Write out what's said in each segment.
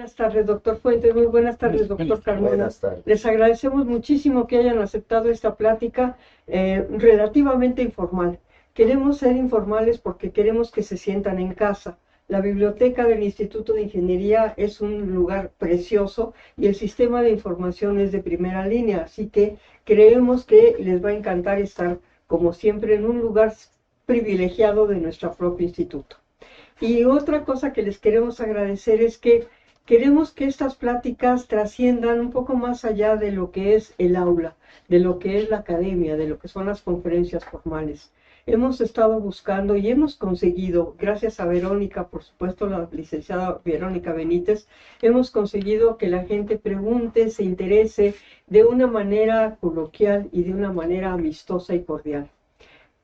Buenas tardes, doctor Fuentes. Muy buenas tardes, doctor Carmona. Buenas tardes. Les agradecemos muchísimo que hayan aceptado esta plática relativamente informal. Queremos ser informales porque queremos que se sientan en casa. La biblioteca del Instituto de Ingeniería es un lugar precioso y el sistema de información es de primera línea, así que creemos que les va a encantar estar, como siempre, en un lugar privilegiado de nuestro propio instituto. Y otra cosa que les queremos agradecer es que queremos que estas pláticas trasciendan un poco más allá de lo que es el aula, de lo que es la academia, de lo que son las conferencias formales. Hemos estado buscando y hemos conseguido, gracias a Verónica, por supuesto la licenciada Verónica Benítez, hemos conseguido que la gente pregunte, se interese de una manera coloquial y de una manera amistosa y cordial.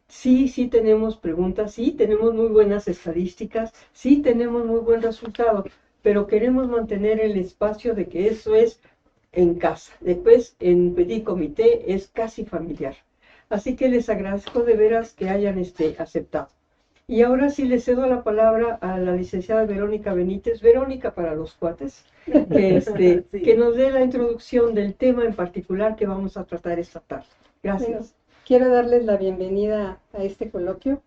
Sí tenemos preguntas, sí tenemos muy buenas estadísticas, sí tenemos muy buen resultado, pero queremos mantener el espacio de que eso es en casa. Después, en petit comité, es casi familiar. Así que les agradezco de veras que hayan aceptado. Y ahora sí le cedo la palabra a la licenciada Verónica Benítez, Verónica para los cuates, que nos dé la introducción del tema en particular que vamos a tratar esta tarde. Gracias. Bueno, quiero darles la bienvenida a este coloquio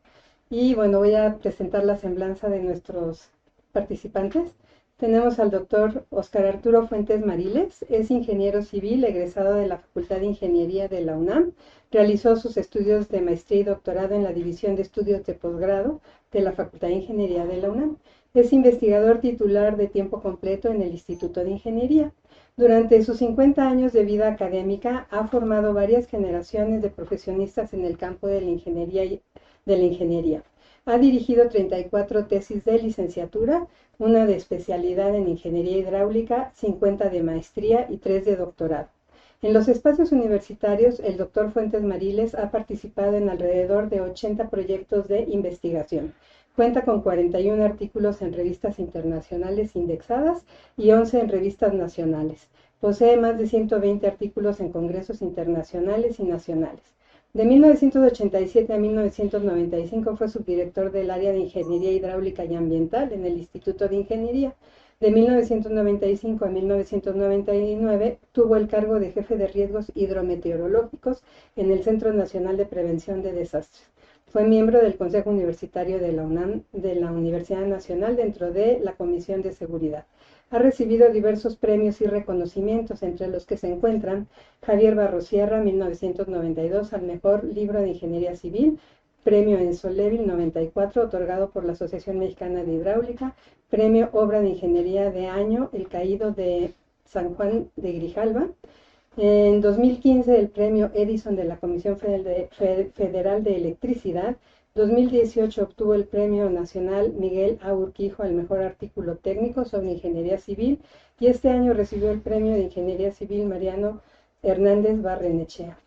y bueno, voy a presentar la semblanza de nuestros participantes. Tenemos al doctor Óscar Arturo Fuentes Mariles, es ingeniero civil egresado de la Facultad de Ingeniería de la UNAM, realizó sus estudios de maestría y doctorado en la División de Estudios de Posgrado de la Facultad de Ingeniería de la UNAM. Es investigador titular de tiempo completo en el Instituto de Ingeniería. Durante sus 50 años de vida académica ha formado varias generaciones de profesionistas en el campo de la ingeniería. Ha dirigido 34 tesis de licenciatura, una de especialidad en ingeniería hidráulica, 50 de maestría y 3 de doctorado. En los espacios universitarios, el doctor Fuentes Mariles ha participado en alrededor de 80 proyectos de investigación. Cuenta con 41 artículos en revistas internacionales indexadas y 11 en revistas nacionales. Posee más de 120 artículos en congresos internacionales y nacionales. De 1987 a 1995 fue subdirector del área de Ingeniería Hidráulica y Ambiental en el Instituto de Ingeniería. De 1995 a 1999 tuvo el cargo de jefe de riesgos hidrometeorológicos en el Centro Nacional de Prevención de Desastres. Fue miembro del Consejo Universitario de la UNAM, de la Universidad Nacional, dentro de la Comisión de Seguridad. Ha recibido diversos premios y reconocimientos, entre los que se encuentran Javier Barrosierra, 1992, al mejor libro de ingeniería civil, premio Ensolevil 94, otorgado por la Asociación Mexicana de Hidráulica, premio Obra de Ingeniería de Año, El Caído de San Juan de Grijalva. En 2015, el premio Edison de la Comisión Federal de Electricidad. 2018 obtuvo el premio nacional Miguel A. Urquijo al mejor artículo técnico sobre ingeniería civil y este año recibió el premio de ingeniería civil Mariano Hernández Barrenechea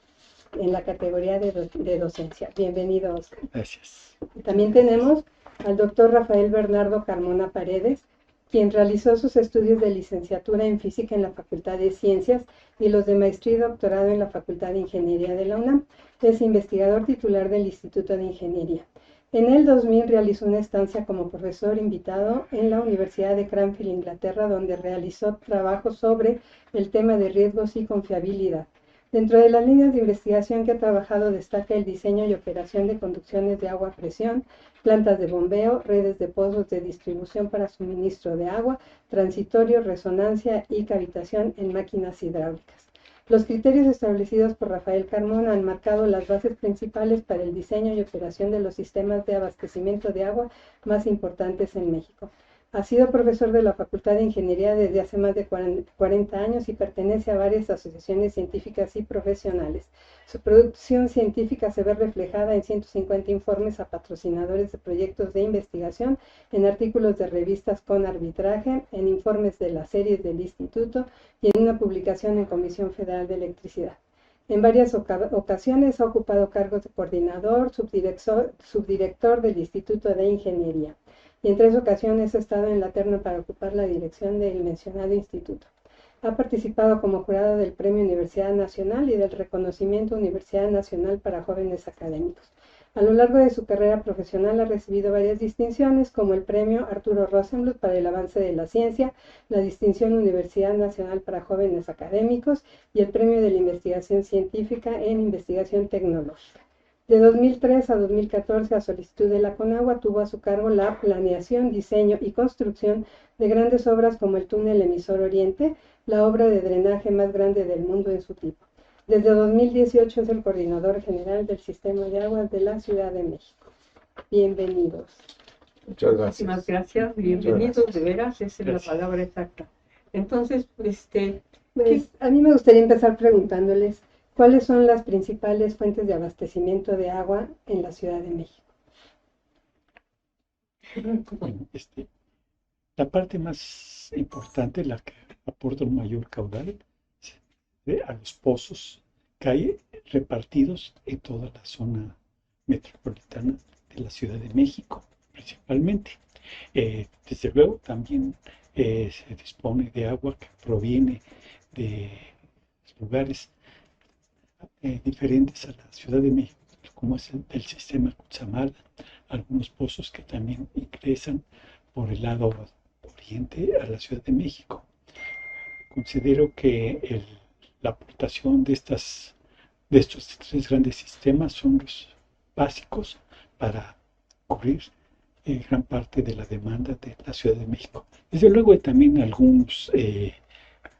en la categoría de docencia. Bienvenido, Óscar. Gracias. También tenemos al doctor Rafael Bernardo Carmona Paredes, quien realizó sus estudios de licenciatura en física en la Facultad de Ciencias y los de maestría y doctorado en la Facultad de Ingeniería de la UNAM. Es investigador titular del Instituto de Ingeniería. En el 2000 realizó una estancia como profesor invitado en la Universidad de Cranfield, Inglaterra, donde realizó trabajos sobre el tema de riesgos y confiabilidad. Dentro de las líneas de investigación que ha trabajado destaca el diseño y operación de conducciones de agua a presión, plantas de bombeo, redes de pozos de distribución para suministro de agua, transitorio, resonancia y cavitación en máquinas hidráulicas. Los criterios establecidos por Rafael Carmona han marcado las bases principales para el diseño y operación de los sistemas de abastecimiento de agua más importantes en México. Ha sido profesor de la Facultad de Ingeniería desde hace más de 40 años y pertenece a varias asociaciones científicas y profesionales. Su producción científica se ve reflejada en 150 informes a patrocinadores de proyectos de investigación, en artículos de revistas con arbitraje, en informes de las series del Instituto y en una publicación en Comisión Federal de Electricidad. En varias ocasiones ha ocupado cargos de coordinador, subdirector del Instituto de Ingeniería. Y en 3 ocasiones ha estado en la terna para ocupar la dirección del mencionado instituto. Ha participado como jurado del Premio Universidad Nacional y del Reconocimiento Universidad Nacional para Jóvenes Académicos. A lo largo de su carrera profesional ha recibido varias distinciones, como el Premio Arturo Rosenbluth para el avance de la ciencia, la distinción Universidad Nacional para Jóvenes Académicos y el Premio de la Investigación Científica en Investigación Tecnológica. De 2003 a 2014, a solicitud de la CONAGUA, tuvo a su cargo la planeación, diseño y construcción de grandes obras como el túnel Emisor Oriente, la obra de drenaje más grande del mundo en su tipo. Desde 2018 es el coordinador general del Sistema de Aguas de la Ciudad de México. Bienvenidos. Muchas Muchísimas gracias. gracias, bienvenidos, de veras, esa es la palabra exacta. Entonces, Pues a mí me gustaría empezar preguntándoles cuáles son las principales fuentes de abastecimiento de agua en la Ciudad de México. Bueno, la parte más importante, la que aporta un mayor caudal, a los pozos que hay repartidos en toda la zona metropolitana de la Ciudad de México, principalmente. Desde luego también se dispone de agua que proviene de lugares diferentes a la Ciudad de México, como es el sistema Cutzamala, algunos pozos que también ingresan por el lado oriente a la Ciudad de México. Considero que la aportación de estos tres grandes sistemas son los básicos para cubrir gran parte de la demanda de la Ciudad de México. Desde luego hay también algunos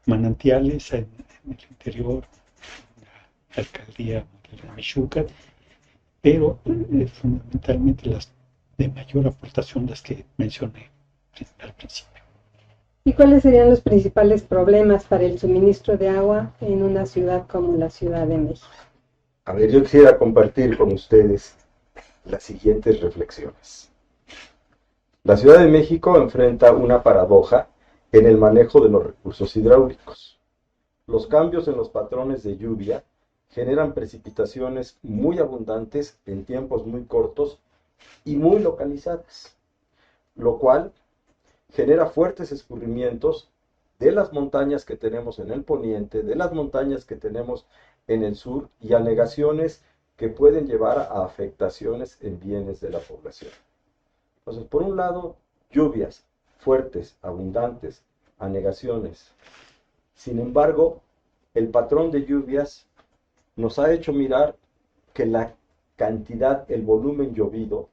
manantiales en el interior, en la alcaldía de Mixhucat, pero fundamentalmente las de mayor aportación las que mencioné al principio. ¿Y cuáles serían los principales problemas para el suministro de agua en una ciudad como la Ciudad de México? A ver, yo quisiera compartir con ustedes las siguientes reflexiones. La Ciudad de México enfrenta una paradoja en el manejo de los recursos hidráulicos. Los cambios en los patrones de lluvia generan precipitaciones muy abundantes en tiempos muy cortos y muy localizadas, lo cual genera fuertes escurrimientos de las montañas que tenemos en el poniente, de las montañas que tenemos en el sur y anegaciones que pueden llevar a afectaciones en bienes de la población. Entonces, por un lado, lluvias fuertes, abundantes, anegaciones. Sin embargo, el patrón de lluvias nos ha hecho mirar que la cantidad, el volumen llovido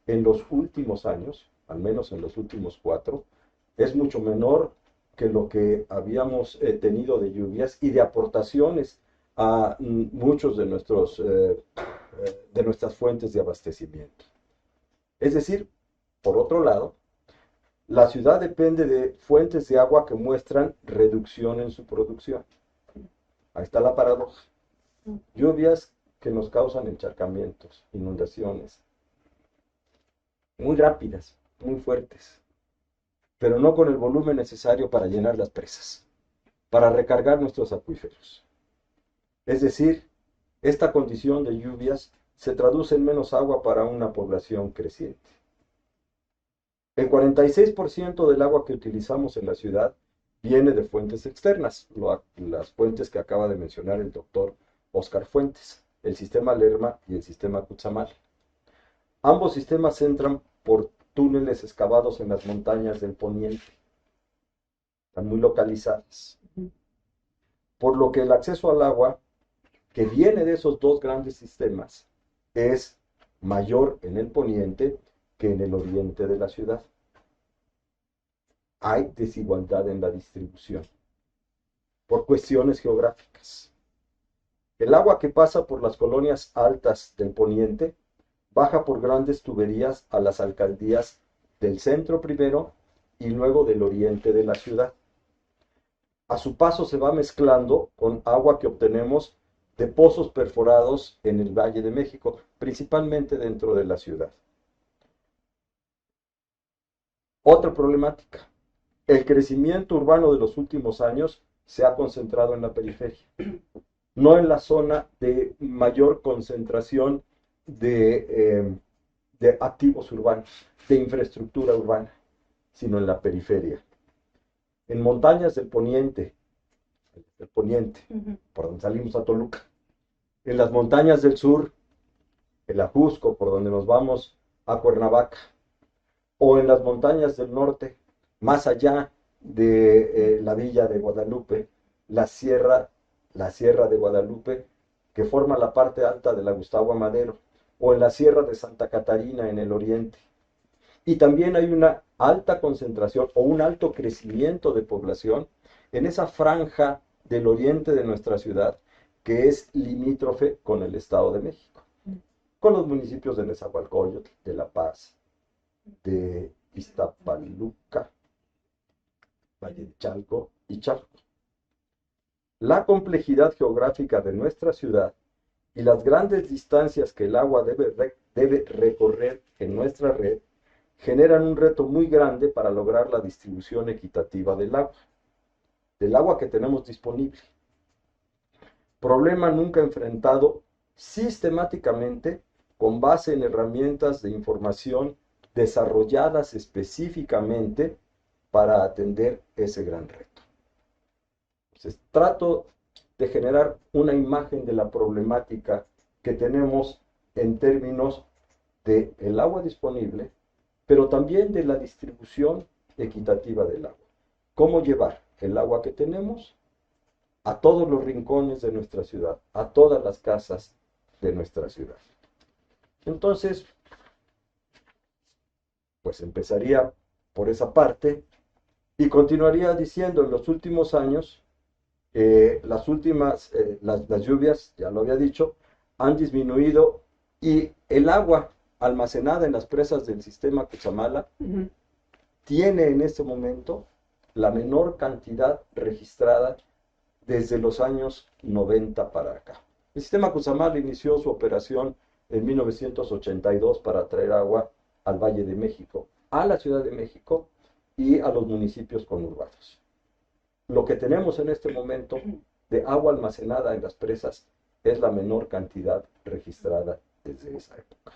en los últimos años, al menos en los últimos 4, es mucho menor que lo que habíamos tenido de lluvias y de aportaciones a muchos de nuestras fuentes de abastecimiento. Es decir, por otro lado, la ciudad depende de fuentes de agua que muestran reducción en su producción. Ahí está la paradoja. Lluvias que nos causan encharcamientos, inundaciones, muy rápidas, muy fuertes, pero no con el volumen necesario para llenar las presas, para recargar nuestros acuíferos. Es decir, esta condición de lluvias se traduce en menos agua para una población creciente. El 46% del agua que utilizamos en la ciudad viene de fuentes externas, las fuentes que acaba de mencionar el doctor Óscar Fuentes, el sistema Lerma y el sistema Cutzamala. Ambos sistemas entran por túneles excavados en las montañas del poniente. Están muy localizadas. Por lo que el acceso al agua que viene de esos dos grandes sistemas es mayor en el poniente que en el oriente de la ciudad. Hay desigualdad en la distribución por cuestiones geográficas. El agua que pasa por las colonias altas del poniente baja por grandes tuberías a las alcaldías del centro primero y luego del oriente de la ciudad. A su paso se va mezclando con agua que obtenemos de pozos perforados en el Valle de México, principalmente dentro de la ciudad. Otra problemática. El crecimiento urbano de los últimos años se ha concentrado en la periferia, no en la zona de mayor concentración de activos urbanos, de infraestructura urbana, sino en la periferia. En montañas del poniente, por donde salimos a Toluca, en las montañas del sur, el Ajusco, por donde nos vamos a Cuernavaca, o en las montañas del norte, más allá de la villa de Guadalupe, la sierra de Guadalupe, que forma la parte alta de la Gustavo Amadero, o en la sierra de Santa Catarina en el oriente. Y también hay una alta concentración o un alto crecimiento de población en esa franja del oriente de nuestra ciudad, que es limítrofe con el Estado de México, con los municipios de Nezahualcóyotl, de La Paz, de Iztapaluca, Valle de Chalco y Chalco. La complejidad geográfica de nuestra ciudad y las grandes distancias que el agua debe recorrer en nuestra red generan un reto muy grande para lograr la distribución equitativa del agua que tenemos disponible. Problema nunca enfrentado sistemáticamente con base en herramientas de información desarrolladas específicamente para atender ese gran reto. Entonces, trato de generar una imagen de la problemática que tenemos en términos del agua disponible, pero también de la distribución equitativa del agua. ¿Cómo llevar el agua que tenemos a todos los rincones de nuestra ciudad, a todas las casas de nuestra ciudad? Entonces, pues empezaría por esa parte y continuaría diciendo, en los últimos años, las lluvias, ya lo había dicho, han disminuido y el agua almacenada en las presas del sistema Cutzamala tiene en este momento la menor cantidad registrada desde los años 90 para acá. El sistema Cutzamala inició su operación en 1982 para traer agua al Valle de México, a la Ciudad de México y a los municipios conurbados. Lo que tenemos en este momento de agua almacenada en las presas es la menor cantidad registrada desde esa época.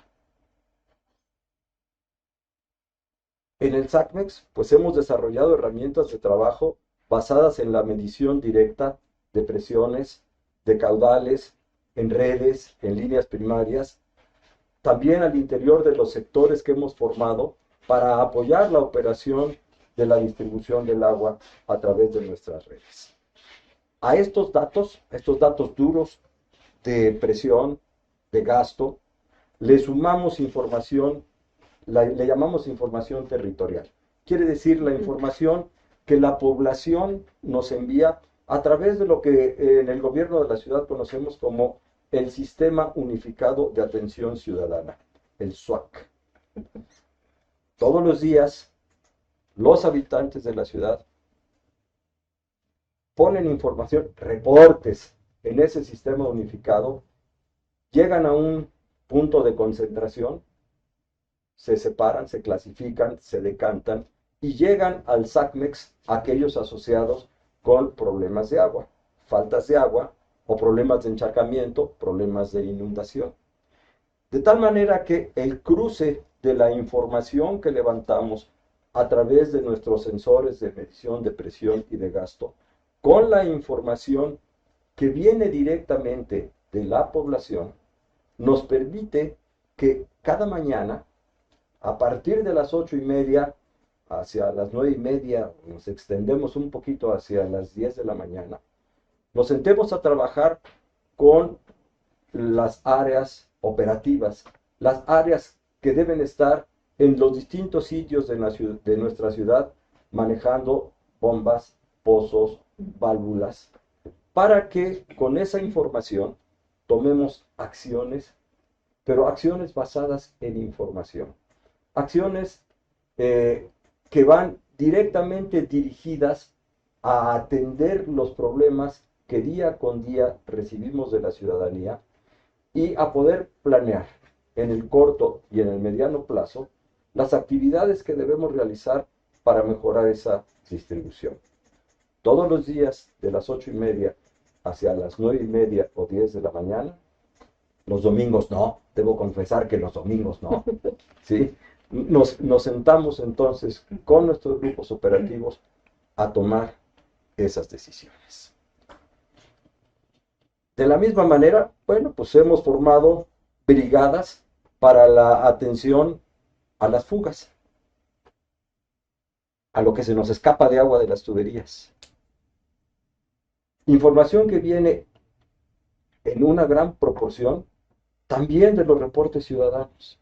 En el SACMEX, pues hemos desarrollado herramientas de trabajo basadas en la medición directa de presiones, de caudales, en redes, en líneas primarias, también al interior de los sectores que hemos formado para apoyar la operación de la distribución del agua a través de nuestras redes. A estos datos duros de presión, de gasto, le sumamos información, le llamamos información territorial. Quiere decir la información que la población nos envía a través de lo que en el gobierno de la ciudad conocemos como el Sistema Unificado de Atención Ciudadana, el SUAC. Todos los días, los habitantes de la ciudad ponen información, reportes en ese sistema unificado, llegan a un punto de concentración, se separan, se clasifican, se decantan y llegan al SACMEX aquellos asociados con problemas de agua, faltas de agua o problemas de encharcamiento, problemas de inundación. De tal manera que el cruce de la información que levantamos a través de nuestros sensores de medición de presión y de gasto, con la información que viene directamente de la población, nos permite que cada mañana, a partir de las 8:30 hacia las 9:30, nos extendemos un poquito hacia las 10 de la mañana, nos sentemos a trabajar con las áreas operativas, las áreas que deben estar en los distintos sitios de nuestra ciudad, manejando bombas, pozos, válvulas, para que con esa información tomemos acciones, pero acciones basadas en información. Acciones que van directamente dirigidas a atender los problemas que día con día recibimos de la ciudadanía y a poder planear en el corto y en el mediano plazo las actividades que debemos realizar para mejorar esa distribución. Todos los días de las 8:30 hacia las 9:30 o 10 de la mañana, los domingos no, debo confesar que los domingos no, ¿sí? Nos sentamos entonces con nuestros grupos operativos a tomar esas decisiones. De la misma manera, bueno, pues hemos formado brigadas para la atención a las fugas, a lo que se nos escapa de agua de las tuberías. Información que viene en una gran proporción también de los reportes ciudadanos.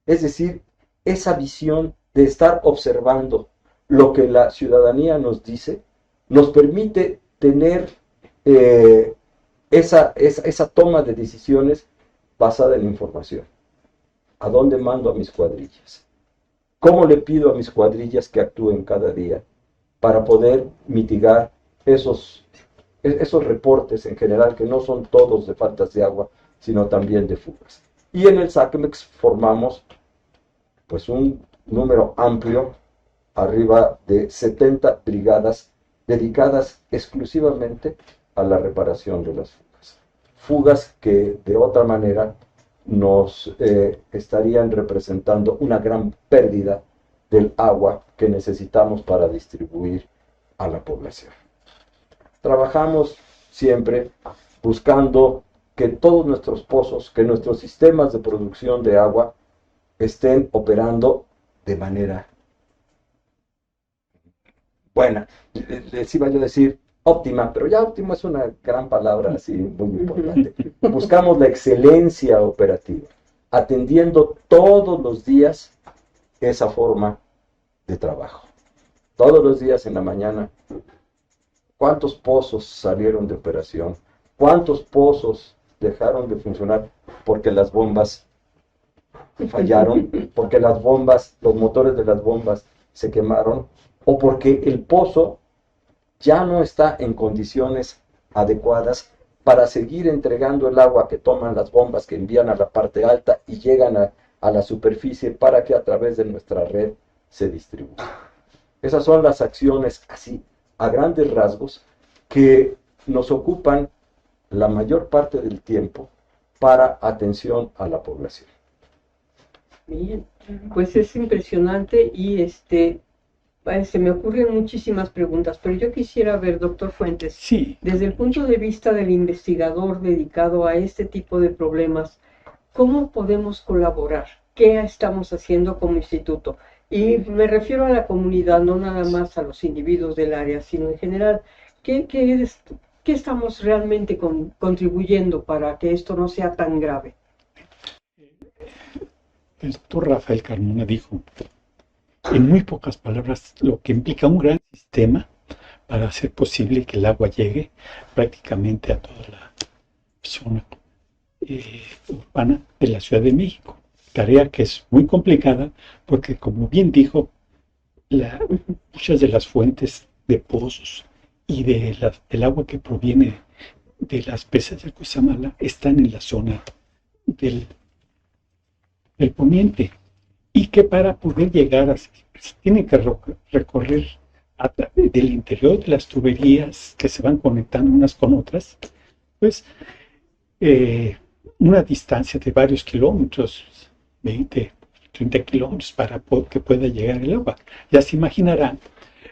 Es decir, esa visión de estar observando lo que la ciudadanía nos dice, nos permite tener esa toma de decisiones basada en información. ¿A dónde mando a mis cuadrillas? ¿Cómo le pido a mis cuadrillas que actúen cada día para poder mitigar esos reportes en general, que no son todos de faltas de agua, sino también de fugas? Y en el SACMEX formamos pues un número amplio, arriba de 70 brigadas dedicadas exclusivamente a la reparación de las fugas. Fugas que de otra manera nos estarían representando una gran pérdida del agua que necesitamos para distribuir a la población. Trabajamos siempre buscando que todos nuestros pozos, que nuestros sistemas de producción de agua estén operando de manera buena. Les iba yo a decir óptima, pero ya óptima es una gran palabra así muy importante. Buscamos la excelencia operativa, atendiendo todos los días esa forma de trabajo. Todos los días en la mañana, ¿cuántos pozos salieron de operación? ¿Cuántos pozos dejaron de funcionar porque las bombas fallaron, porque las bombas, los motores de las bombas se quemaron, o porque el pozo ya no está en condiciones adecuadas para seguir entregando el agua que toman las bombas que envían a la parte alta y llegan a la superficie para que a través de nuestra red se distribuya? Esas son las acciones así, a grandes rasgos, que nos ocupan la mayor parte del tiempo para atención a la población. Bien, pues es impresionante y se me ocurren muchísimas preguntas, pero yo quisiera ver, doctor Fuentes, Sí. Desde el punto de vista del investigador dedicado a este tipo de problemas, ¿cómo podemos colaborar? ¿Qué estamos haciendo como instituto? Y me refiero a la comunidad, no nada más a los individuos del área, sino en general, ¿qué estamos realmente contribuyendo para que esto no sea tan grave? El doctor Rafael Carmona dijo, en muy pocas palabras, lo que implica un gran sistema para hacer posible que el agua llegue prácticamente a toda la zona urbana de la Ciudad de México. Tarea que es muy complicada porque, como bien dijo, muchas de las fuentes de pozos y del agua que proviene de las presas del Cutzamala están en la zona del poniente, y que para poder llegar se tiene que recorrer a través del interior de las tuberías que se van conectando unas con otras, pues una distancia de varios kilómetros, 20, 30 kilómetros, para que pueda llegar el agua. Ya se imaginarán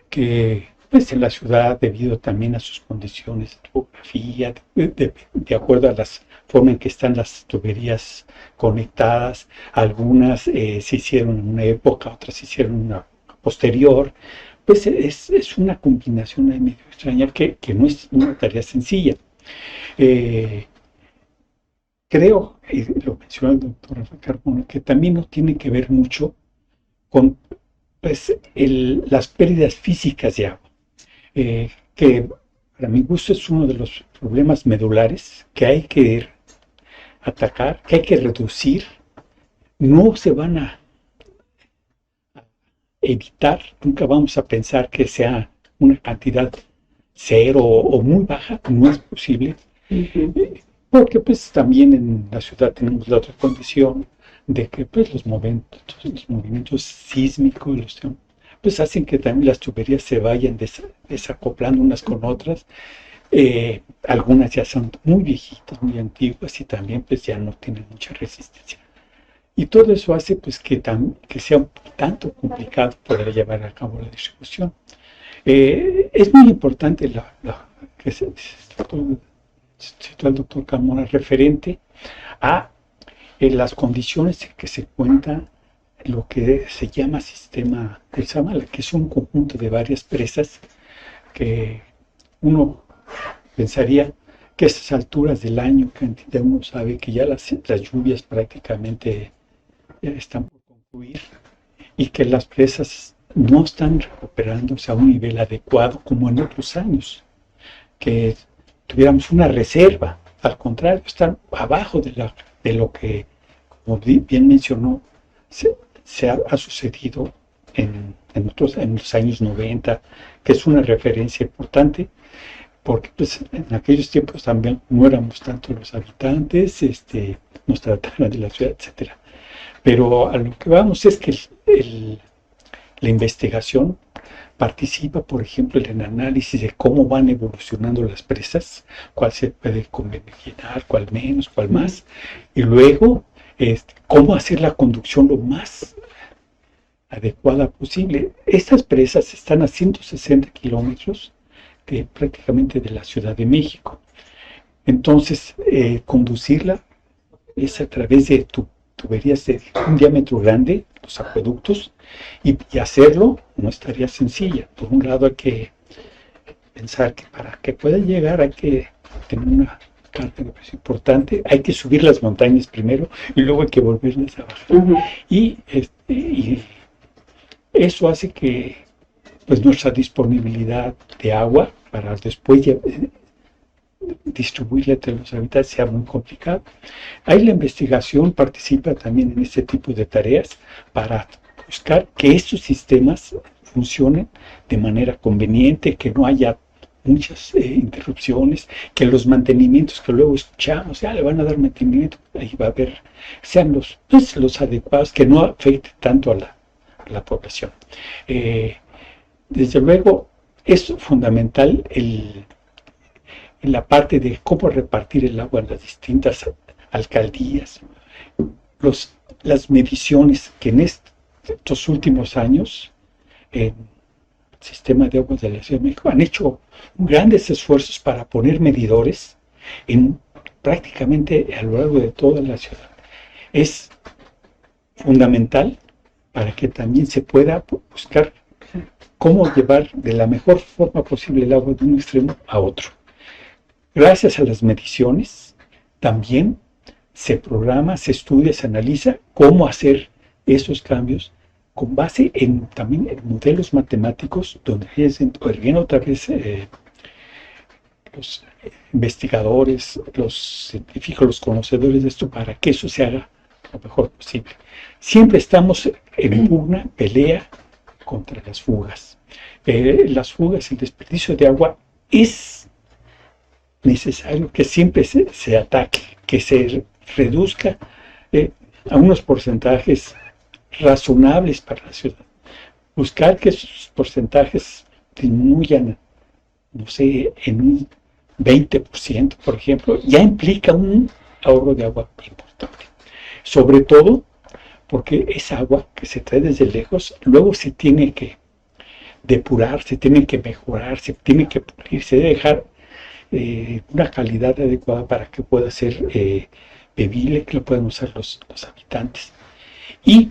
que pues en la ciudad, debido también a sus condiciones de topografía, de acuerdo a las forma en que están las tuberías conectadas, algunas se hicieron en una época, otras se hicieron en una posterior, pues es una combinación ahí medio extraña que no es una tarea sencilla. Creo, y lo mencionó el doctor Rafael Carmona, que también no tiene que ver mucho con pues, las pérdidas físicas de agua, que para mi gusto es uno de los problemas medulares que hay que atacar, que hay que reducir. No se van a evitar, nunca vamos a pensar que sea una cantidad cero o muy baja, no es posible, porque pues también en la ciudad tenemos la otra condición de que pues los movimientos sísmicos pues hacen que también las tuberías se vayan desacoplando unas con otras. Algunas ya son muy viejitas, muy antiguas, y también pues ya no tienen mucha resistencia. Y todo eso hace pues que sea un tanto complicado poder llevar a cabo la distribución. Es muy importante que se citó el doctor Carmona referente a las condiciones en que se cuenta lo que se llama sistema Cutzamala, que es un conjunto de varias presas que uno pensaría que a estas alturas del año, que ya uno sabe que ya las lluvias prácticamente están por concluir y que las presas no están recuperándose a un nivel adecuado como en otros años, que tuviéramos una reserva. Al contrario, están abajo de lo que, como bien mencionó, ha sucedido en los años 90, que es una referencia importante, porque pues, en aquellos tiempos también no éramos tanto los habitantes, nos trataban de la ciudad, etcétera. Pero a lo que vamos es que la investigación participa, por ejemplo, en el análisis de cómo van evolucionando las presas, cuál se puede llenar, cuál menos, cuál más, y luego cómo hacer la conducción lo más adecuada posible. Estas presas están a 160 kilómetros prácticamente de la Ciudad de México. Entonces, conducirla es a través de tuberías de un diámetro grande, los acueductos, y hacerlo no estaría sencilla. Por un lado hay que pensar que para que pueda llegar hay que tener una parte importante, hay que subir las montañas primero y luego hay que volverlas a bajar. Y eso hace que pues nuestra disponibilidad de agua para después distribuirla entre los habitantes sea muy complicado. Ahí la investigación participa también en este tipo de tareas para buscar que estos sistemas funcionen de manera conveniente, que no haya muchas interrupciones, que los mantenimientos que luego escuchamos, ya le van a dar mantenimiento, ahí va a haber, sean los adecuados, que no afecte tanto a la población. Desde luego, es fundamental en la parte de cómo repartir el agua en las distintas alcaldías, las mediciones que en estos últimos años en el sistema de aguas de la Ciudad de México han hecho grandes esfuerzos para poner medidores prácticamente a lo largo de toda la ciudad. Es fundamental para que también se pueda buscar cómo llevar de la mejor forma posible el agua de un extremo a otro. Gracias a las mediciones, también se programa, se estudia, se analiza cómo hacer esos cambios con base también en modelos matemáticos, donde intervienen otra vez los investigadores, los científicos, los conocedores de esto, para que eso se haga lo mejor posible. Siempre estamos en una pelea contra las fugas. Las fugas, el desperdicio de agua es necesario que siempre se ataque, que se reduzca a unos porcentajes razonables para la ciudad. Buscar que esos porcentajes disminuyan, no sé, en un 20%, por ejemplo, ya implica un ahorro de agua importante. Sobre todo porque esa agua que se trae desde lejos, luego se tiene que depurar, se tiene que mejorar, se tiene que pulir, se debe dejar una calidad adecuada para que pueda ser bebible, que lo puedan usar los habitantes. Y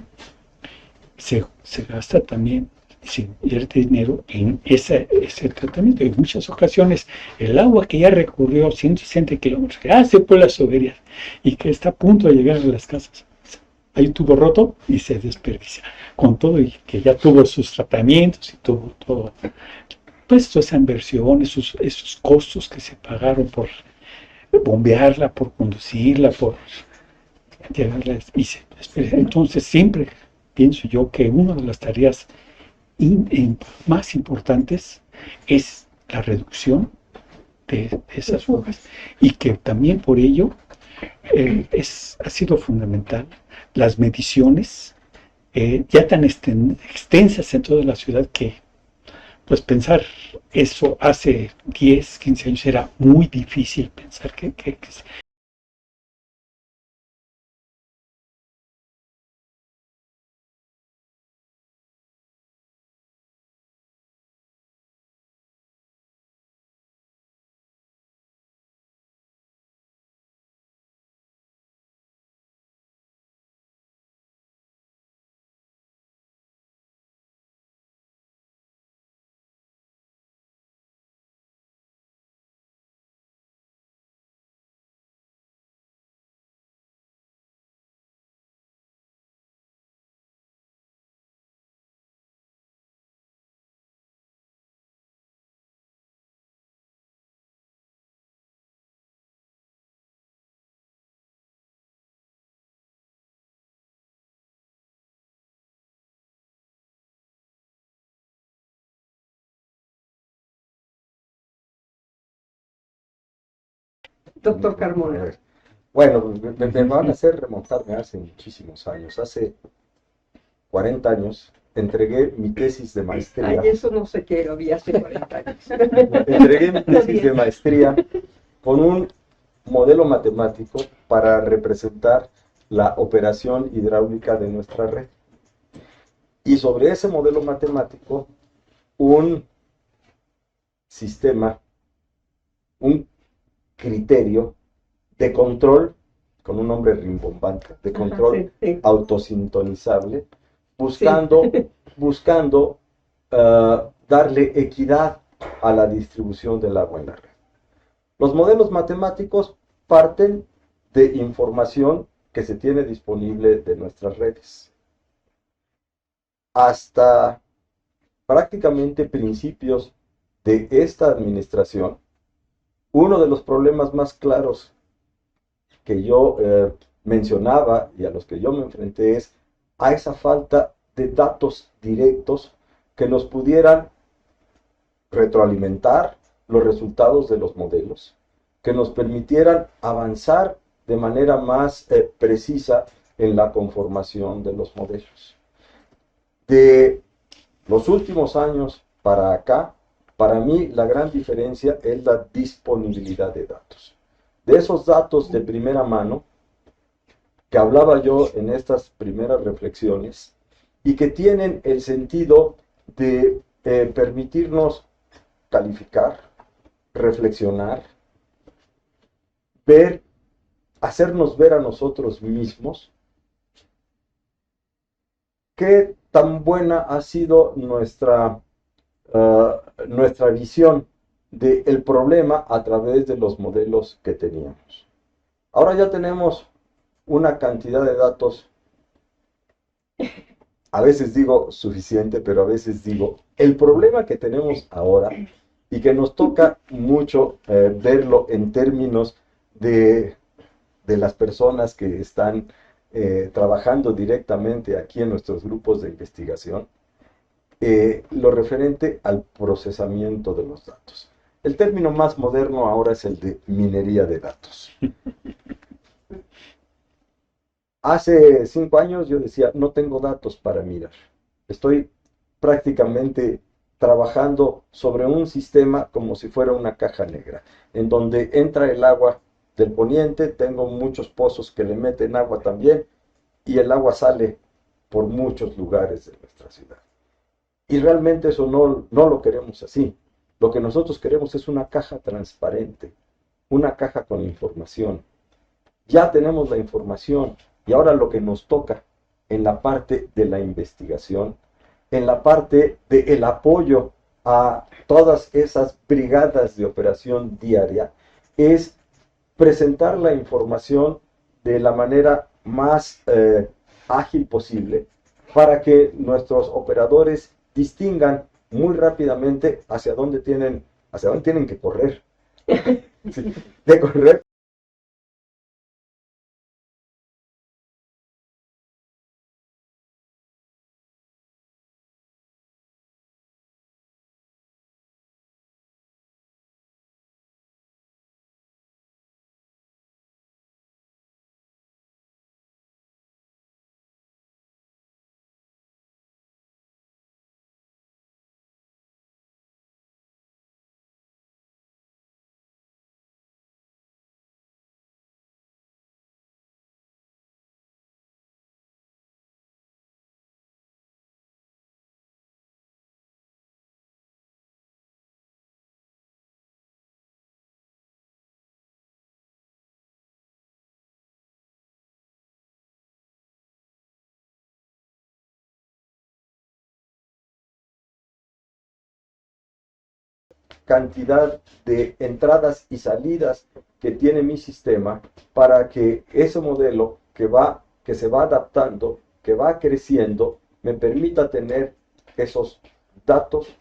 se gasta también, se invierte dinero en ese tratamiento. En muchas ocasiones, el agua que ya recorrió 160 kilómetros, que hace por las tuberías y que está a punto de llegar a las casas, hay un tubo roto y se desperdicia. Con todo y que ya tuvo sus tratamientos y todo pues toda esa inversión, esos costos que se pagaron por bombearla, por conducirla, por llevarla. Entonces siempre pienso yo que una de las tareas más importantes es la reducción de esas fugas y que también por ello ha sido fundamental las mediciones ya tan extensas en toda la ciudad que pues pensar eso hace 10, 15 años era muy difícil pensar que doctor Carmona? Bueno, me van a hacer remontarme hace muchísimos años. Hace 40 años entregué mi tesis de maestría. Ay, eso no sé qué había hace 40 años. Entregué mi tesis de maestría con un modelo matemático para representar la operación hidráulica de nuestra red. Y sobre ese modelo matemático, un sistema, un criterio de control, con un nombre rimbombante, de control Ajá, sí. autosintonizable, buscando darle equidad a la distribución del agua en la red. Los modelos matemáticos parten de información que se tiene disponible de nuestras redes. Hasta prácticamente principios de esta administración, uno de los problemas más claros que yo mencionaba y a los que yo me enfrenté es a esa falta de datos directos que nos pudieran retroalimentar los resultados de los modelos, que nos permitieran avanzar de manera más precisa en la conformación de los modelos. De los últimos años para acá, para mí la gran diferencia es la disponibilidad de datos. De esos datos de primera mano, que hablaba yo en estas primeras reflexiones, y que tienen el sentido de permitirnos calificar, reflexionar, ver, hacernos ver a nosotros mismos qué tan buena ha sido nuestra visión del problema a través de los modelos que teníamos. Ahora ya tenemos una cantidad de datos, a veces digo suficiente, pero a veces digo, el problema que tenemos ahora y que nos toca mucho verlo en términos de las personas que están trabajando directamente aquí en nuestros grupos de investigación, lo referente al procesamiento de los datos. El término más moderno ahora es el de minería de datos. Hace 5 años yo decía, no tengo datos para mirar. Estoy prácticamente trabajando sobre un sistema como si fuera una caja negra, en donde entra el agua del poniente, tengo muchos pozos que le meten agua también, y el agua sale por muchos lugares de nuestra ciudad. Y realmente eso no lo queremos así. Lo que nosotros queremos es una caja transparente, una caja con información. Ya tenemos la información y ahora lo que nos toca en la parte de la investigación, en la parte del apoyo a todas esas brigadas de operación diaria, es presentar la información de la manera más ágil posible para que nuestros operadores distingan muy rápidamente hacia dónde tienen que correr. Sí, de correr. Cantidad de entradas y salidas que tiene mi sistema para que ese modelo que se va adaptando, que va creciendo, me permita tener esos datos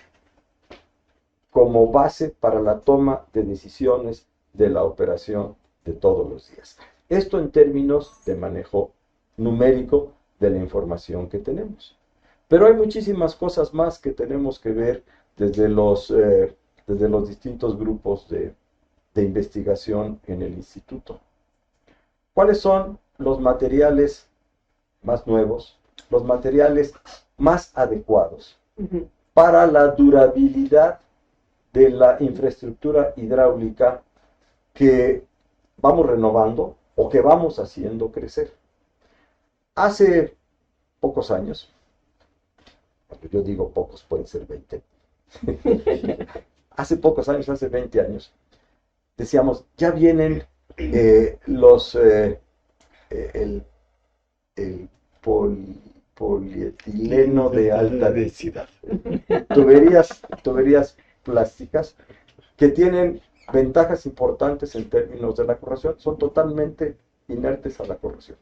como base para la toma de decisiones de la operación de todos los días. Esto en términos de manejo numérico de la información que tenemos. Pero hay muchísimas cosas más que tenemos que ver desde los distintos grupos de de investigación en el instituto. ¿Cuáles son los materiales más nuevos, los materiales más adecuados para la durabilidad de la infraestructura hidráulica que vamos renovando o que vamos haciendo crecer? Hace pocos años, cuando yo digo pocos pueden ser 20, hace pocos años, hace 20 años, decíamos, ya vienen el polietileno de alta densidad. Tuberías plásticas que tienen ventajas importantes en términos de la corrosión, son totalmente inertes a la corrosión,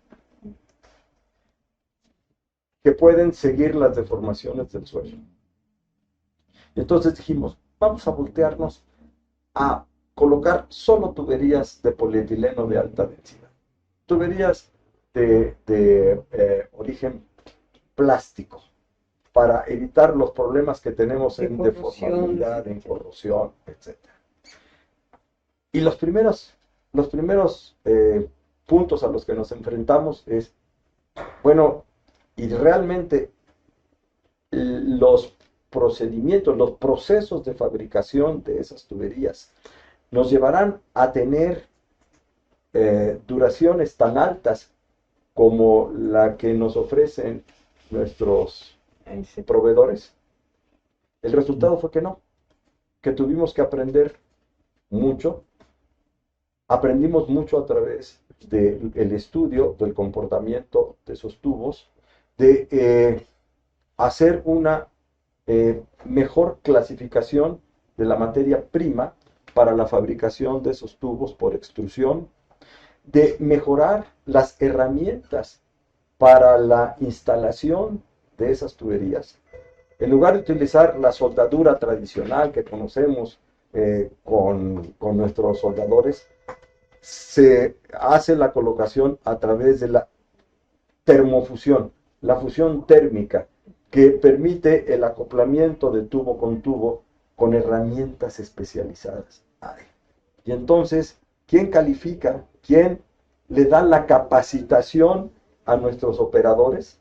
que pueden seguir las deformaciones del suelo. Y entonces dijimos, vamos a voltearnos a colocar solo tuberías de polietileno de alta densidad, tuberías de origen plástico, para evitar los problemas que tenemos en deformabilidad, en corrosión, etc. Y los primeros puntos a los que nos enfrentamos es, bueno, y realmente los procedimientos, los procesos de fabricación de esas tuberías nos llevarán a tener duraciones tan altas como la que nos ofrecen nuestros proveedores. El resultado fue que no, que tuvimos que aprender mucho. Aprendimos mucho a través del estudio del comportamiento de esos tubos, de hacer una mejor clasificación de la materia prima para la fabricación de esos tubos por extrusión, de mejorar las herramientas para la instalación de esas tuberías. En lugar de utilizar la soldadura tradicional que conocemos con nuestros soldadores, se hace la colocación a través de la termofusión, la fusión térmica, que permite el acoplamiento de tubo con herramientas especializadas. Y entonces, ¿quién califica? ¿Quién le da la capacitación a nuestros operadores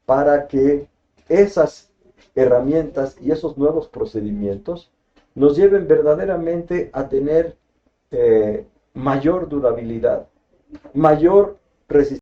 para que esas herramientas y esos nuevos procedimientos nos lleven verdaderamente a tener mayor durabilidad, mayor resistencia?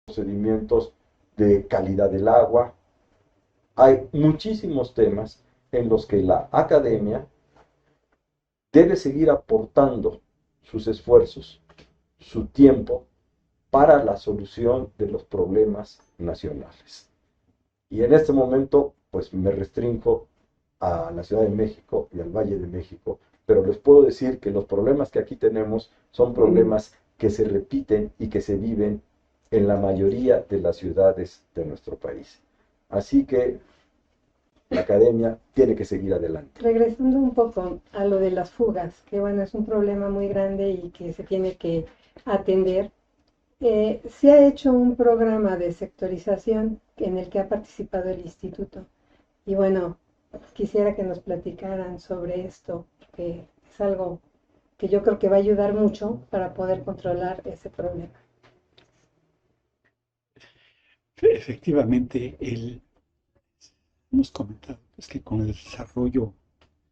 Procedimientos de calidad del agua. Hay muchísimos temas en los que la academia debe seguir aportando sus esfuerzos, su tiempo para la solución de los problemas nacionales. Y en este momento, pues me restringo a la Ciudad de México y al Valle de México, pero les puedo decir que los problemas que aquí tenemos son problemas que se repiten y que se viven en la mayoría de las ciudades de nuestro país. Así que la academia tiene que seguir adelante. Regresando un poco a lo de las fugas, que bueno, es un problema muy grande y que se tiene que atender. Se ha hecho un programa de sectorización en el que ha participado el instituto. Y bueno, quisiera que nos platicaran sobre esto, que es algo que yo creo que va a ayudar mucho para poder controlar ese problema. Efectivamente, hemos comentado pues, que con el desarrollo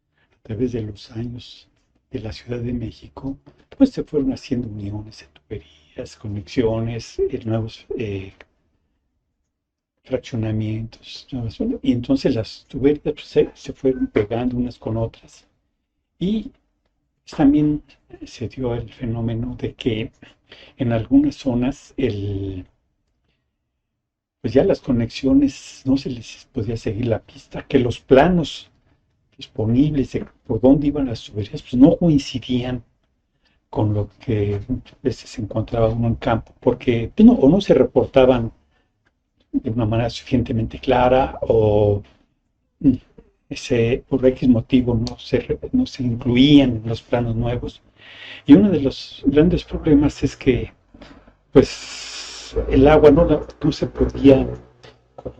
a través de los años de la Ciudad de México, pues se fueron haciendo uniones de tuberías, tuberías, conexiones, nuevos fraccionamientos, y entonces las tuberías pues, se fueron pegando unas con otras. Y también se dio el fenómeno de que en algunas zonas pues ya las conexiones no se les podía seguir la pista, que los planos disponibles de por dónde iban las tuberías pues no coincidían con lo que muchas veces se encontraba uno en campo, porque pues, o no se reportaban de una manera suficientemente clara o por X motivo no se incluían en los planos nuevos. Y uno de los grandes problemas es que pues el agua no se podía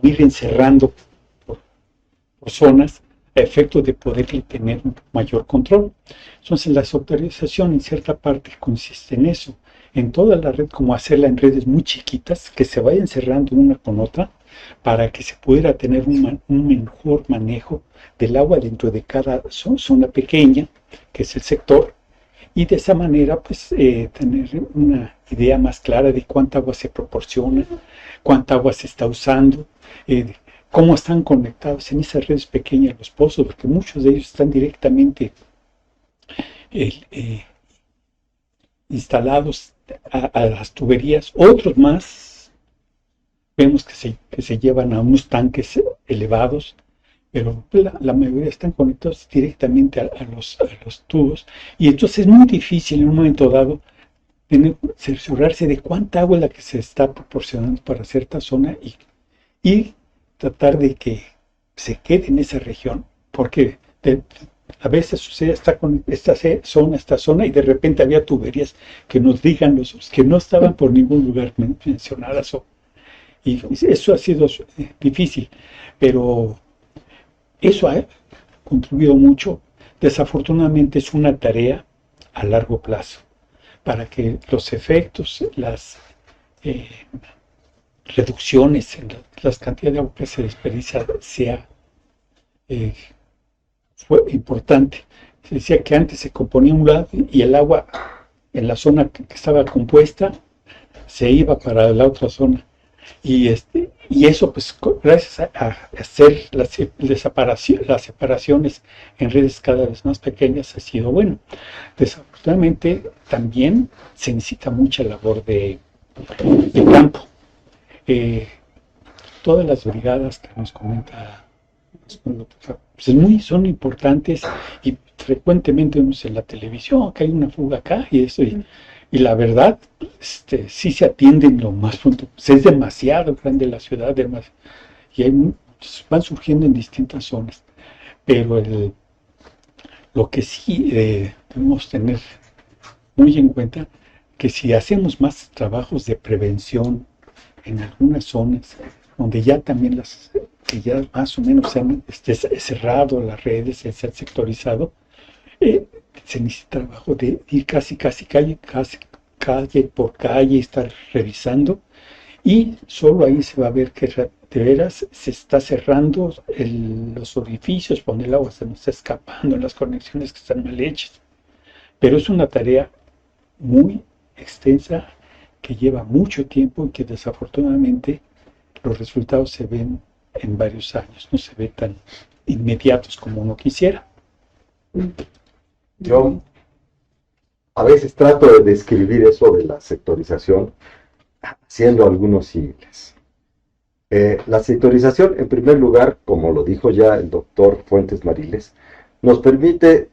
ir encerrando por zonas a efecto de poder tener un mayor control. Entonces la sectorización en cierta parte consiste en eso, en toda la red, como hacerla en redes muy chiquitas que se vayan cerrando una con otra para que se pudiera tener un mejor manejo del agua dentro de cada zona pequeña, que es el sector, y de esa manera pues tener una idea más clara de cuánta agua se proporciona, cuánta agua se está usando, cómo están conectados en esas redes pequeñas los pozos, porque muchos de ellos están directamente instalados a las tuberías, otros más vemos que se llevan a unos tanques elevados, pero la mayoría están conectados directamente a los tubos, y entonces es muy difícil en un momento dado cerciorarse de cuánta agua es la que se está proporcionando para cierta zona y tratar de que se quede en esa región, porque a veces sucede esta zona, y de repente había tuberías que nos digan que no estaban por ningún lugar mencionadas, y eso ha sido difícil, pero eso ha contribuido mucho. Desafortunadamente es una tarea a largo plazo, para que los efectos, las reducciones en las cantidades de agua que se desperdicia fue importante. Se decía que antes se componía un lado y el agua en la zona que estaba compuesta se iba para la otra zona. Y eso, pues, gracias a hacer las separaciones en redes cada vez más pequeñas, ha sido bueno. Desafortunadamente, también se necesita mucha labor de campo. Todas las brigadas que nos comenta, pues son importantes, y frecuentemente vemos en la televisión que hay una fuga acá y eso, y la verdad, sí se atienden lo más pronto. Pues es demasiado grande la ciudad, y van surgiendo en distintas zonas. Pero lo que sí debemos tener muy en cuenta, que si hacemos más trabajos de prevención en algunas zonas, donde ya también que ya más o menos se han cerrado las redes, se han sectorizado, se necesita trabajo de ir casi calle por calle, estar revisando, y solo ahí se va a ver que de veras se está cerrando los orificios donde el agua se nos está escapando, las conexiones que están mal hechas. Pero es una tarea muy extensa que lleva mucho tiempo y que desafortunadamente los resultados se ven en varios años, no se ven tan inmediatos como uno quisiera. Yo a veces trato de describir eso de la sectorización haciendo algunos símiles. La sectorización, en primer lugar, como lo dijo ya el doctor Fuentes Mariles, nos permite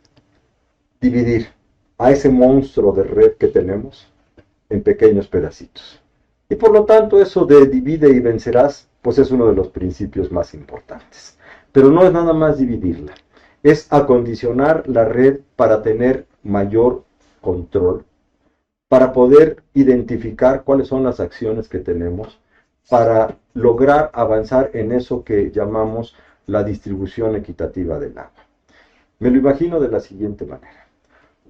dividir a ese monstruo de red que tenemos en pequeños pedacitos. Y por lo tanto, eso de divide y vencerás, pues es uno de los principios más importantes. Pero no es nada más dividirla, es acondicionar la red para tener mayor control, para poder identificar cuáles son las acciones que tenemos, para lograr avanzar en eso que llamamos la distribución equitativa del agua. Me lo imagino de la siguiente manera.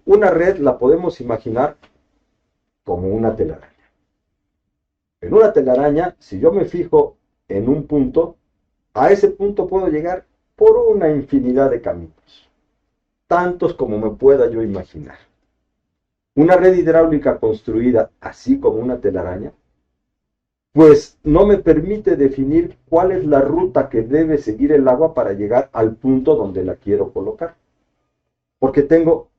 Una red la podemos imaginar como una telaraña. En una telaraña, si yo me fijo en un punto, a ese punto puedo llegar por una infinidad de caminos, tantos como me pueda yo imaginar. Una red hidráulica construida así como una telaraña, pues no me permite definir cuál es la ruta que debe seguir el agua para llegar al punto donde la quiero colocar. Porque tengo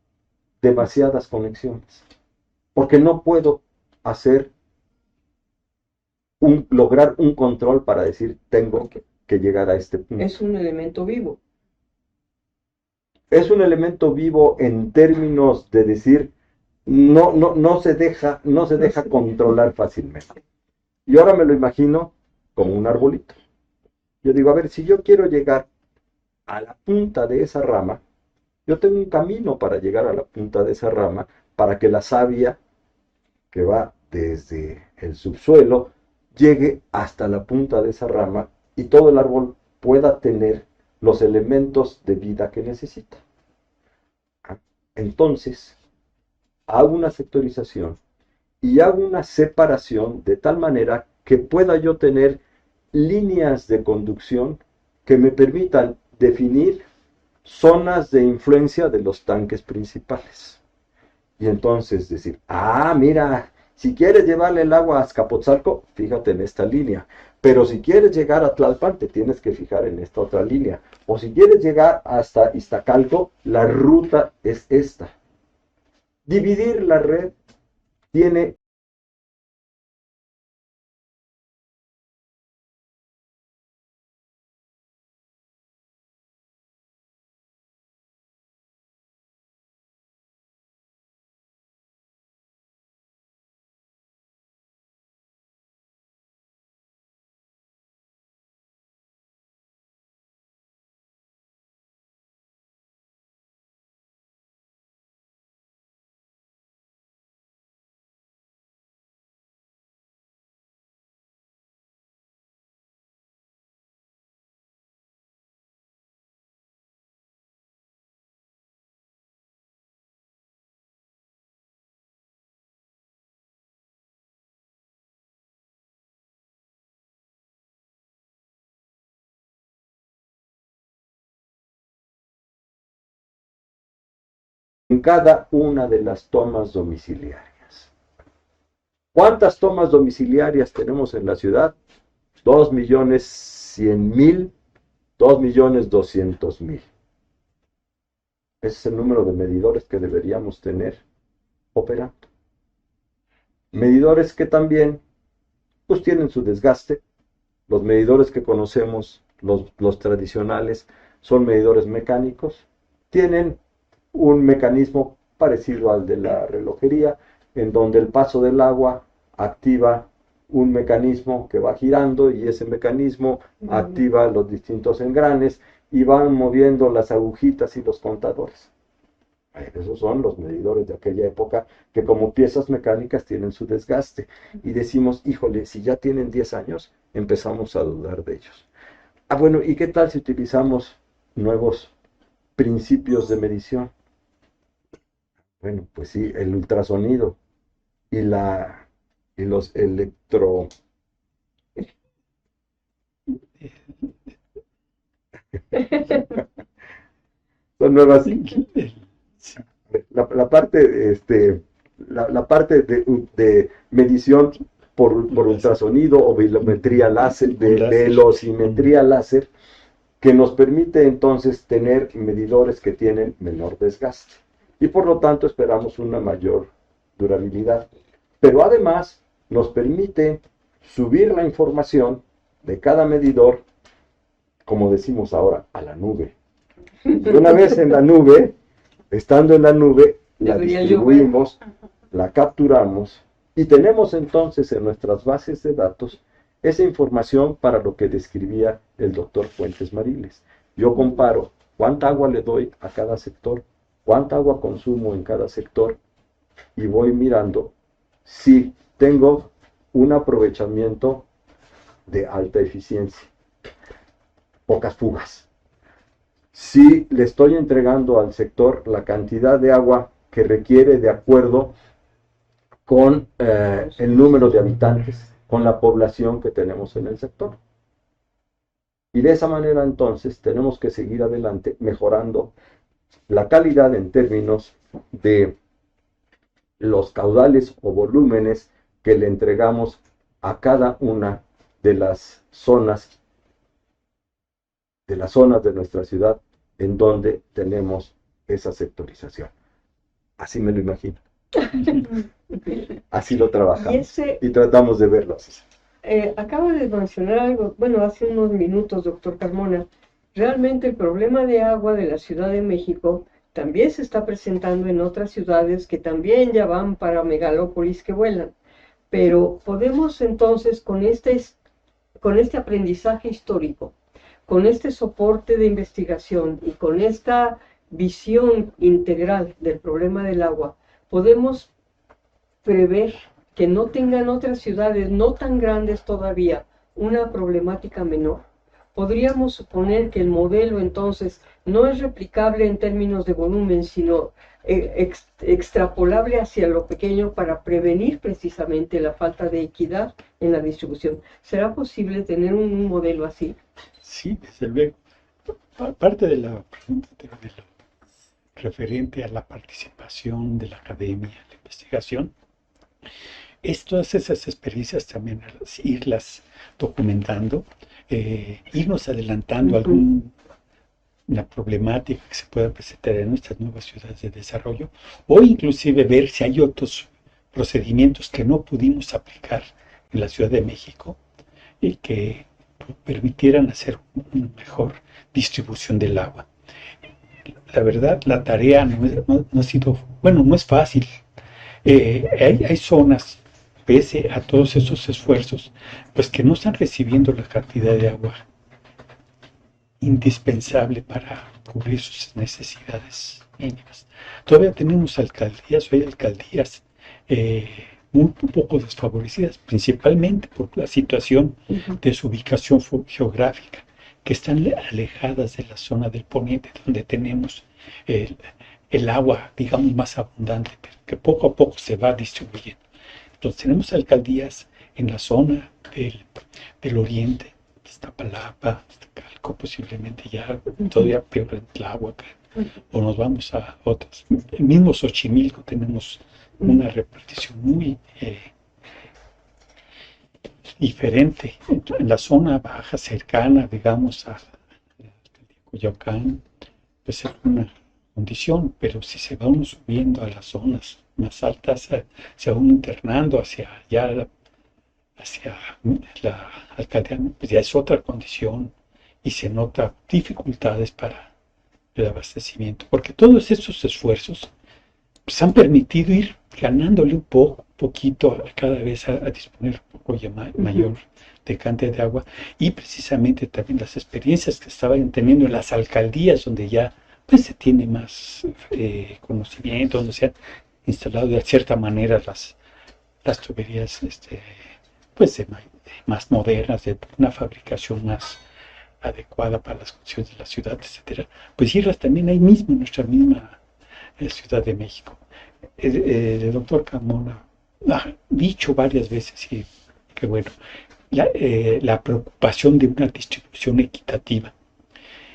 demasiadas conexiones. Porque no puedo lograr un control para decir tengo que llegar a este punto. Es un elemento vivo. Es un elemento vivo en términos de decir no se deja controlar fácilmente. Y ahora me lo imagino como un arbolito. Yo digo, a ver, si yo quiero llegar a la punta de esa rama, yo tengo un camino para llegar a la punta de esa rama, para que la savia que va desde el subsuelo llegue hasta la punta de esa rama y todo el árbol pueda tener los elementos de vida que necesita. Entonces, hago una sectorización y hago una separación de tal manera que pueda yo tener líneas de conducción que me permitan definir zonas de influencia de los tanques principales. Y entonces decir, mira, si quieres llevarle el agua a Azcapotzalco, fíjate en esta línea. Pero si quieres llegar a Tlalpan, te tienes que fijar en esta otra línea. O si quieres llegar hasta Iztacalco, la ruta es esta. Dividir la red tiene en cada una de las tomas domiciliarias. ¿Cuántas tomas domiciliarias tenemos en la ciudad? 2.100.000, 2.200.000. Ese es el número de medidores que deberíamos tener operando. Medidores que también pues tienen su desgaste. Los medidores que conocemos, los tradicionales, son medidores mecánicos. Tienen un mecanismo parecido al de la relojería, en donde el paso del agua activa un mecanismo que va girando y ese mecanismo activa los distintos engranes y van moviendo las agujitas y los contadores. Esos son los medidores de aquella época que como piezas mecánicas tienen su desgaste. Y decimos, híjole, si ya tienen 10 años, empezamos a dudar de ellos. Bueno, ¿y qué tal si utilizamos nuevos principios de medición? Bueno, pues sí, el ultrasonido y los electro... Son nuevas... La parte de medición por ultrasonido o velocimetría láser, velocimetría láser, que nos permite entonces tener medidores que tienen menor desgaste. Y por lo tanto esperamos una mayor durabilidad. Pero además nos permite subir la información de cada medidor, como decimos ahora, a la nube. Y una vez en la nube, estando en la nube, la distribuimos, la capturamos y tenemos entonces en nuestras bases de datos esa información para lo que describía el doctor Fuentes Mariles. Yo comparo cuánta agua le doy a cada sector, cuánta agua consumo en cada sector y voy mirando si tengo un aprovechamiento de alta eficiencia, pocas fugas. Si le estoy entregando al sector la cantidad de agua que requiere de acuerdo con el número de habitantes, con la población que tenemos en el sector. Y de esa manera entonces tenemos que seguir adelante mejorando la calidad en términos de los caudales o volúmenes que le entregamos a cada una de las zonas de nuestra ciudad en donde tenemos esa sectorización. Así me lo imagino. Así lo trabajamos y tratamos de verlo así. Acaba de mencionar algo, bueno, hace unos minutos, doctor Carmona. Realmente el problema de agua de la Ciudad de México también se está presentando en otras ciudades que también ya van para megalópolis que vuelan. Pero podemos entonces, con este aprendizaje histórico, con este soporte de investigación y con esta visión integral del problema del agua, podemos prever que no tengan otras ciudades no tan grandes todavía una problemática menor. Podríamos suponer que el modelo entonces no es replicable en términos de volumen, sino extrapolable hacia lo pequeño para prevenir precisamente la falta de equidad en la distribución. ¿Será posible tener un modelo así? Sí, desde luego. Parte de la pregunta de lo referente a la participación de la academia, la investigación, es todas esas experiencias también, irlas documentando, irnos adelantando alguna problemática que se pueda presentar en nuestras nuevas ciudades de desarrollo, o inclusive ver si hay otros procedimientos que no pudimos aplicar en la Ciudad de México y que permitieran hacer una mejor distribución del agua. La verdad, la tarea no ha sido, bueno, no es fácil. Hay zonas, pese a todos esos esfuerzos, pues que no están recibiendo la cantidad de agua indispensable para cubrir sus necesidades mínimas. Todavía tenemos alcaldías, o hay alcaldías un poco desfavorecidas, principalmente por la situación de su ubicación geográfica, que están alejadas de la zona del poniente, donde tenemos el agua, digamos, más abundante, pero que poco a poco se va distribuyendo. Entonces tenemos alcaldías en la zona del oriente, Iztapalapa, Iztacalco, posiblemente ya todavía peor en Tláhuac, o nos vamos a otras. El mismo Xochimilco tenemos una repartición muy diferente. En la zona baja, cercana, digamos, a Coyoacán, pues es una condición, pero si se va uno subiendo a las zonas más altas, se va uno internando hacia la alcaldía, pues ya es otra condición y se nota dificultades para el abastecimiento, porque todos estos esfuerzos pues, han permitido ir ganándole un poquito cada vez a disponer un poco mayor de cantidad de agua, y precisamente también las experiencias que estaban teniendo en las alcaldías donde ya pues se tiene más conocimiento, donde se han instalado de cierta manera las tuberías pues más modernas, de una fabricación más adecuada para las condiciones de la ciudad, etcétera, pues irlas también ahí mismo en nuestra misma Ciudad de México. El doctor Carmona ha dicho varias veces y que bueno, la preocupación de una distribución equitativa,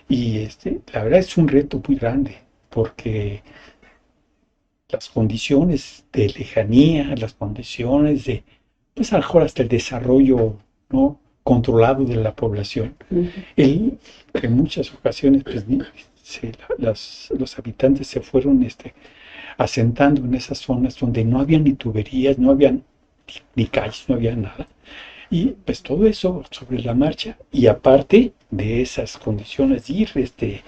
y la verdad es un reto muy grande, porque las condiciones de lejanía, las condiciones de, pues a lo mejor hasta el desarrollo no controlado de la población, en muchas ocasiones pues, los habitantes se fueron asentando en esas zonas donde no había ni tuberías, no había ni calles, no había nada. Y pues todo eso sobre la marcha, y aparte de esas condiciones de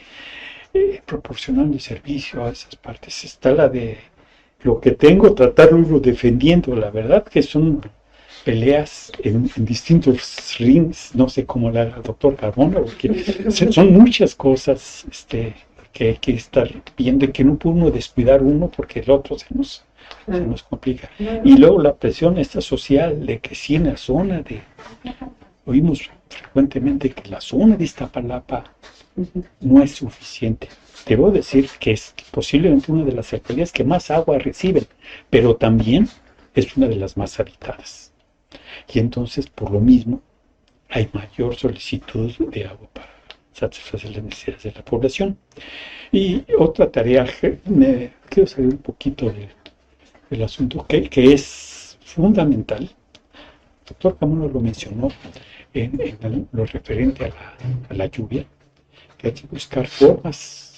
ir proporcionando servicio a esas partes, está la de lo que tengo, tratarlo defendiendo. La verdad que son peleas en distintos rings, no sé cómo la doctor Carmona, porque son muchas cosas que hay que estar viendo, y que no puede uno descuidar uno porque el otro se nos complica. Y luego la presión social de que si en la zona oímos frecuentemente que la zona de Iztapalapa no es suficiente. Debo decir que es posiblemente una de las alcaldías que más agua reciben, pero también es una de las más habitadas. Y entonces, por lo mismo, hay mayor solicitud de agua para satisfacer las necesidades de la población. Y otra tarea, quiero salir un poquito el asunto que es fundamental. El doctor Camuno lo mencionó en lo referente a la lluvia, que hay que buscar formas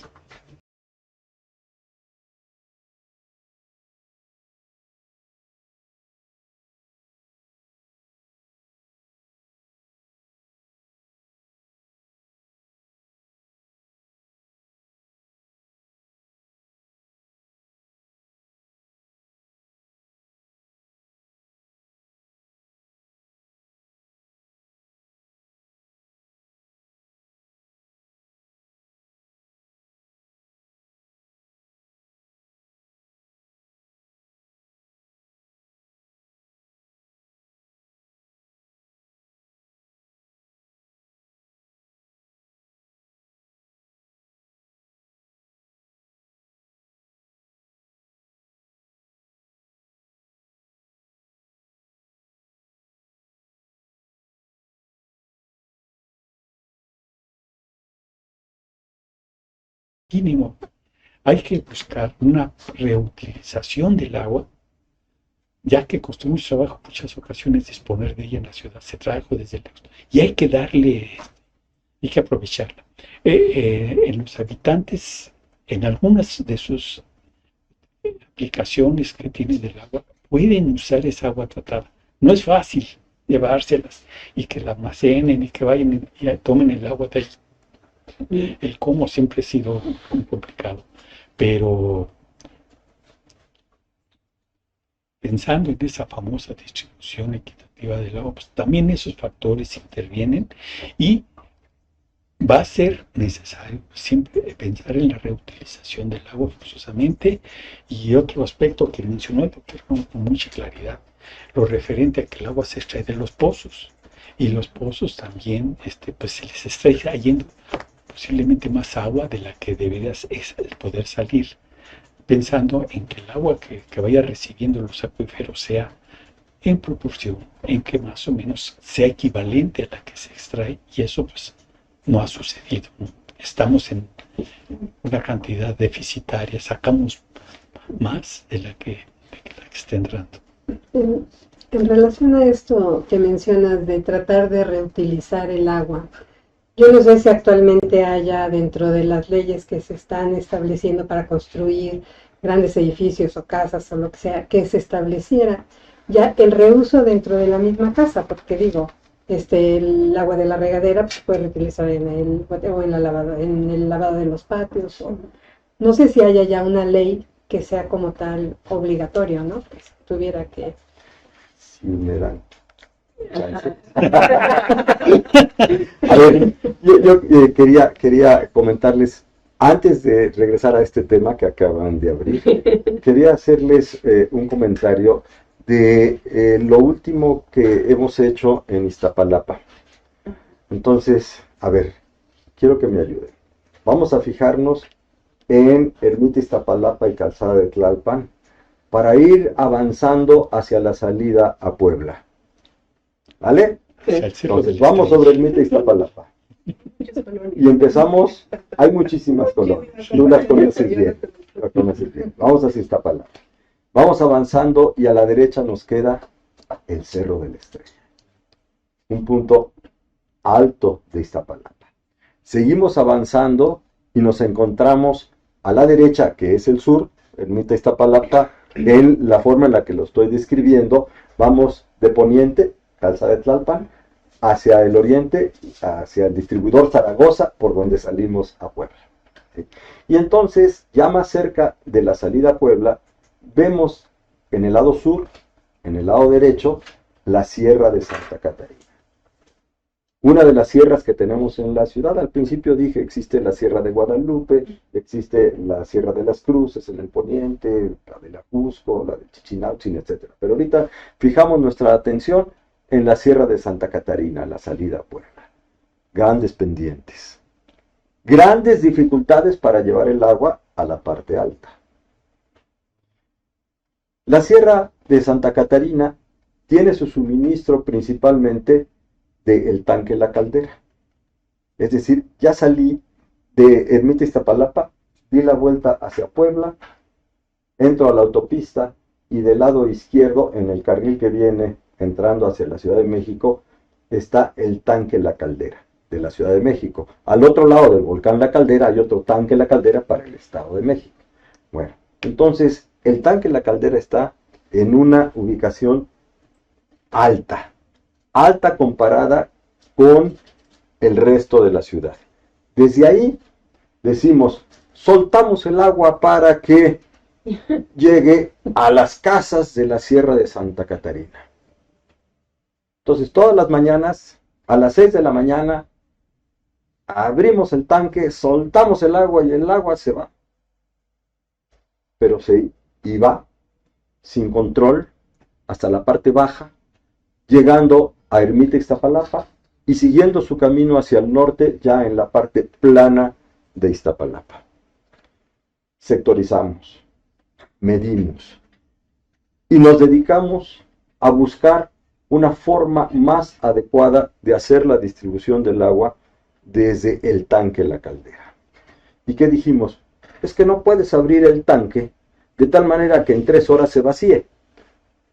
mínimo. Hay que buscar una reutilización del agua, ya que costó mucho trabajo en muchas ocasiones disponer de ella en la ciudad, se trajo desde lejos. Y hay que aprovecharla. En los habitantes, en algunas de sus aplicaciones que tienen del agua, pueden usar esa agua tratada. No es fácil llevárselas y que la almacenen y que vayan y tomen el agua de ahí. El cómo siempre ha sido muy complicado, pero pensando en esa famosa distribución equitativa del agua, pues también esos factores intervienen y va a ser necesario siempre pensar en la reutilización del agua forzosamente. Y otro aspecto que mencionó el doctor con mucha claridad, lo referente a que el agua se extrae de los pozos, y los pozos también pues se les está extrayendo posiblemente más agua de la que debería poder salir, pensando en que el agua que vaya recibiendo los acuíferos sea en proporción, en que más o menos sea equivalente a la que se extrae, y eso pues no ha sucedido, ¿no? Estamos en una cantidad deficitaria, sacamos más de la que está entrando. En relación a esto que mencionas de tratar de reutilizar el agua, yo no sé si actualmente haya dentro de las leyes que se están estableciendo para construir grandes edificios o casas o lo que sea, que se estableciera ya el reuso dentro de la misma casa, porque digo, el agua de la regadera pues, se puede reutilizar en el lavado de los patios. No sé si haya ya una ley que sea como tal obligatorio, ¿no? Que se tuviera que... Sí, me dan chance. A ver, yo quería comentarles, antes de regresar a este tema que acaban de abrir, quería hacerles un comentario de lo último que hemos hecho en Iztapalapa. Entonces, a ver, quiero que me ayuden. Vamos a fijarnos en Ermita Iztapalapa y Calzada de Tlalpan para ir avanzando hacia la salida a Puebla. ¿Vale? Entonces, vamos sobre Ermita Iztapalapa. Y empezamos, hay muchísimas colonias, tú las conoces bien, Vamos hacia Iztapalapa. Vamos avanzando y a la derecha nos queda el Cerro de la Estrella, un punto alto de Iztapalapa. Seguimos avanzando y nos encontramos a la derecha, que es el sur, Ermita Iztapalapa, en la forma en la que lo estoy describiendo. Vamos de poniente, Calzada de Tlalpan, hacia el oriente, hacia el distribuidor Zaragoza, por donde salimos a Puebla. ¿Sí? Y entonces, ya más cerca de la salida a Puebla, vemos en el lado sur, en el lado derecho, la Sierra de Santa Catarina. Una de las sierras que tenemos en la ciudad. Al principio dije, existe la Sierra de Guadalupe, existe la Sierra de las Cruces en el poniente, la de la Cusco, la de Chichinautzin, etc. Pero ahorita fijamos nuestra atención en la Sierra de Santa Catarina, la salida a Puebla. Grandes pendientes. Grandes dificultades para llevar el agua a la parte alta. La Sierra de Santa Catarina tiene su suministro principalmente del tanque La Caldera. Es decir, ya salí de Ermita Iztapalapa, di la vuelta hacia Puebla, entro a la autopista y del lado izquierdo, en el carril que viene entrando hacia la Ciudad de México, está el tanque La Caldera de la Ciudad de México. Al otro lado del volcán La Caldera hay otro tanque La Caldera para el Estado de México. Bueno, entonces el tanque La Caldera está en una ubicación alta comparada con el resto de la ciudad. Desde ahí decimos, soltamos el agua para que llegue a las casas de la Sierra de Santa Catarina. Entonces, todas las mañanas, a las 6 de la mañana, abrimos el tanque, soltamos el agua y el agua se va. Pero se iba sin control hasta la parte baja, llegando a Ermita Iztapalapa y siguiendo su camino hacia el norte, ya en la parte plana de Iztapalapa. Sectorizamos, medimos y nos dedicamos a buscar una forma más adecuada de hacer la distribución del agua desde el tanque La Caldera. ¿Y qué dijimos? Es que no puedes abrir el tanque de tal manera que en 3 horas se vacíe,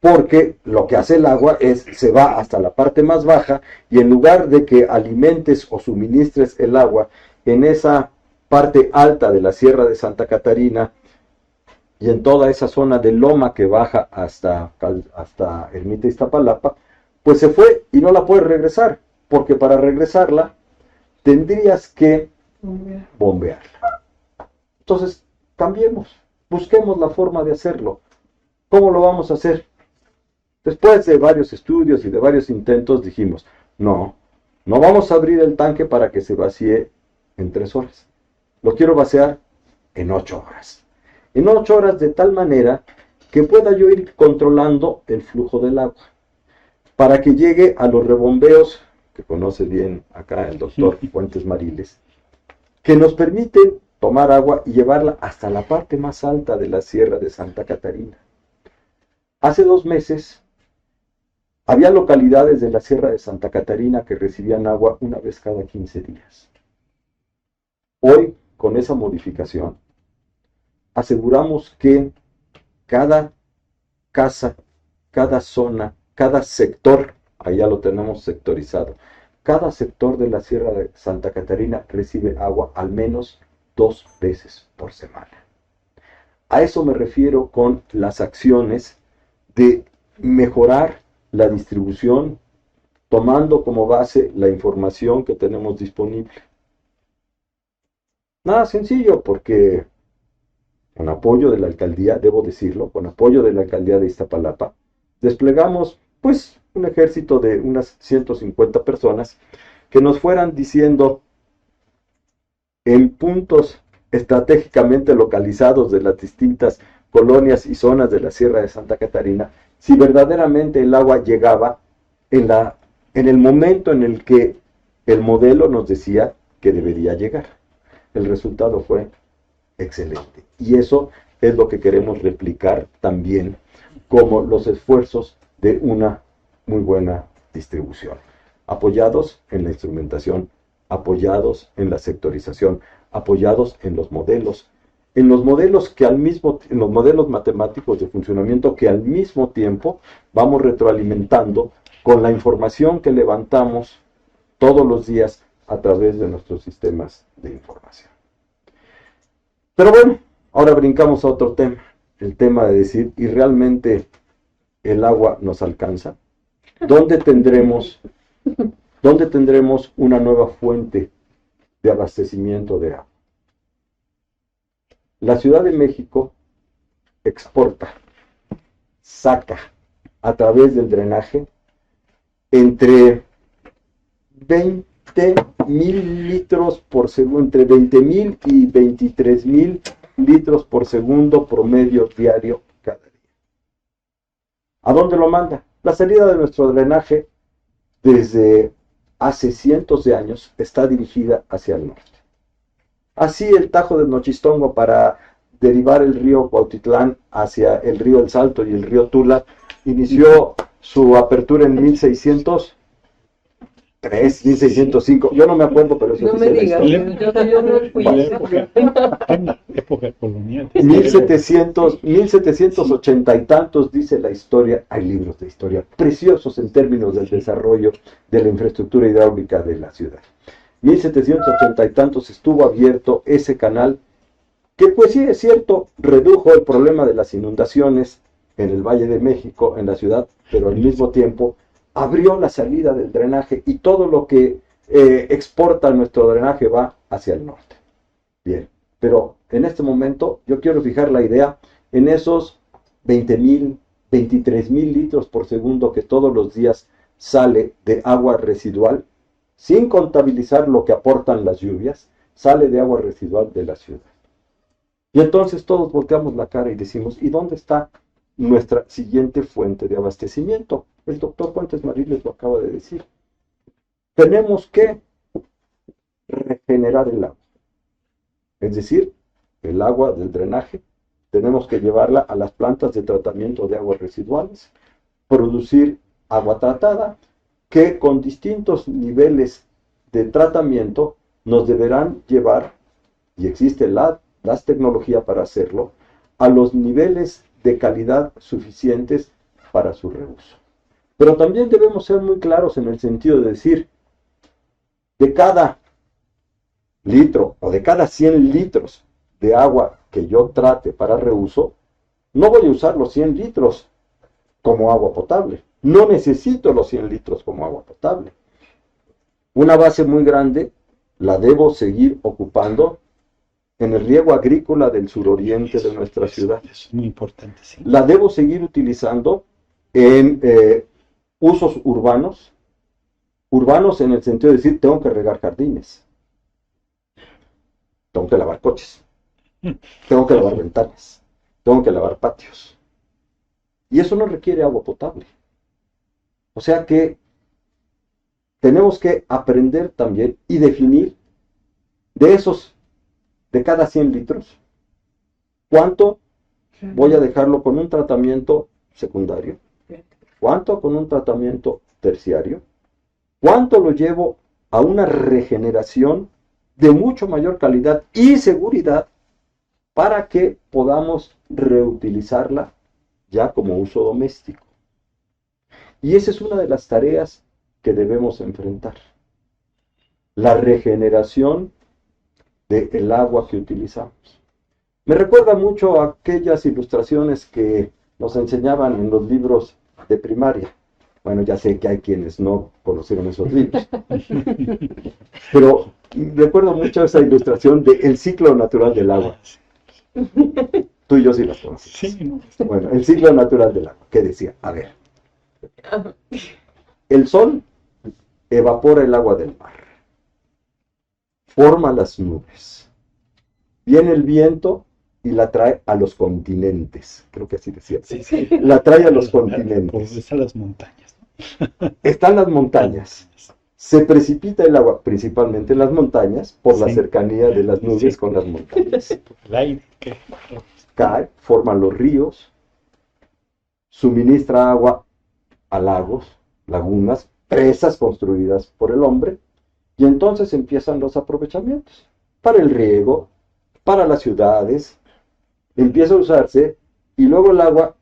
porque lo que hace el agua es, se va hasta la parte más baja, y en lugar de que alimentes o suministres el agua en esa parte alta de la Sierra de Santa Catarina y en toda esa zona de loma que baja hasta Ermita Iztapalapa, pues se fue y no la puedes regresar, porque para regresarla tendrías que bombearla. Entonces, cambiemos, busquemos la forma de hacerlo. ¿Cómo lo vamos a hacer? Después de varios estudios y de varios intentos dijimos, no vamos a abrir el tanque para que se vacíe en 3 horas. Lo quiero vaciar en 8 horas. En 8 horas de tal manera que pueda yo ir controlando el flujo del agua, para que llegue a los rebombeos, que conoce bien acá el doctor Fuentes Mariles, que nos permiten tomar agua y llevarla hasta la parte más alta de la Sierra de Santa Catarina. Hace 2 meses, había localidades de la Sierra de Santa Catarina que recibían agua una vez cada 15 días. Hoy, con esa modificación, aseguramos que cada casa, cada zona, cada sector, allá lo tenemos sectorizado, cada sector de la Sierra de Santa Catarina recibe agua al menos 2 veces por semana. A eso me refiero con las acciones de mejorar la distribución, tomando como base la información que tenemos disponible. Nada sencillo, porque con apoyo de la alcaldía, debo decirlo, con apoyo de la alcaldía de Iztapalapa, desplegamos pues un ejército de unas 150 personas que nos fueran diciendo en puntos estratégicamente localizados de las distintas colonias y zonas de la Sierra de Santa Catarina, si verdaderamente el agua llegaba en el momento en el que el modelo nos decía que debería llegar. El resultado fue excelente. Y eso es lo que queremos replicar también como los esfuerzos de una muy buena distribución. Apoyados en la instrumentación, apoyados en la sectorización, apoyados en los modelos en los modelos matemáticos de funcionamiento que al mismo tiempo vamos retroalimentando con la información que levantamos todos los días a través de nuestros sistemas de información. Pero bueno, ahora brincamos a otro tema, el tema de decir, ¿y realmente el agua nos alcanza? ¿Dónde tendremos una nueva fuente de abastecimiento de agua? La Ciudad de México exporta, saca a través del drenaje entre 20,000 litros por segundo, entre 20,000 y 23,000 litros por segundo promedio diario cada día. ¿A dónde lo manda? La salida de nuestro drenaje desde hace cientos de años está dirigida hacia el norte. Así el Tajo del Nochistongo, para derivar el río Cuautitlán hacia el río El Salto y el río Tula, inició su apertura en 1600 1605, yo no me acuerdo, pero eso No dice me la digas, historia. yo no fui. En la época colonial. 1780 y tantos, dice la historia. Hay libros de historia preciosos en términos del desarrollo de la infraestructura hidráulica de la ciudad. 1780 y tantos estuvo abierto ese canal que, pues sí, es cierto, redujo el problema de las inundaciones en el Valle de México, en la ciudad, pero al mismo tiempo abrió la salida del drenaje y todo lo que exporta nuestro drenaje va hacia el norte. Bien, pero en este momento yo quiero fijar la idea en esos 20,000, 23,000 litros por segundo que todos los días sale de agua residual, sin contabilizar lo que aportan las lluvias, sale de agua residual de la ciudad. Y entonces todos volteamos la cara y decimos, ¿y dónde está nuestra siguiente fuente de abastecimiento? El doctor Fuentes Mariles lo acaba de decir. Tenemos que regenerar el agua. Es decir, el agua del drenaje, tenemos que llevarla a las plantas de tratamiento de aguas residuales, producir agua tratada, que con distintos niveles de tratamiento nos deberán llevar, y existe las tecnologías para hacerlo, a los niveles de calidad suficientes para su reuso. Pero también debemos ser muy claros en el sentido de decir, de cada litro o de cada 100 litros de agua que yo trate para reuso, no voy a usar los 100 litros como agua potable. No necesito los 100 litros como agua potable. Una base muy grande la debo seguir ocupando en el riego agrícola del suroriente de nuestra ciudad. Es muy importante, sí. La debo seguir utilizando en usos urbanos. Urbanos en el sentido de decir, tengo que regar jardines. Tengo que lavar coches. Tengo que lavar ventanas. Tengo que lavar patios. Y eso no requiere agua potable. O sea que tenemos que aprender también y definir de cada 100 litros, cuánto voy a dejarlo con un tratamiento secundario, cuánto con un tratamiento terciario, cuánto lo llevo a una regeneración de mucho mayor calidad y seguridad para que podamos reutilizarla ya como uso doméstico. Y esa es una de las tareas que debemos enfrentar. La regeneración del agua que utilizamos. Me recuerda mucho a aquellas ilustraciones que nos enseñaban en los libros de primaria. Bueno, ya sé que hay quienes no conocieron esos libros. Pero recuerdo mucho esa ilustración de el ciclo natural del agua. Tú y yo sí las conocemos. Sí. Bueno, el ciclo natural del agua. ¿Qué decía? A ver. El sol evapora el agua del mar. Forma las nubes. Viene el viento y la trae a los continentes. Creo que así decía. Sí, sí. La trae a los continentes. Pues a las montañas, ¿no? Están las montañas. Se precipita el agua, principalmente en las montañas, por la Sí. cercanía de las nubes Sí. con las montañas. El aire que Cae, forma los ríos, suministra agua a lagos, lagunas, presas construidas por el hombre, y entonces empiezan los aprovechamientos para el riego, para las ciudades, empieza a usarse, y luego el agua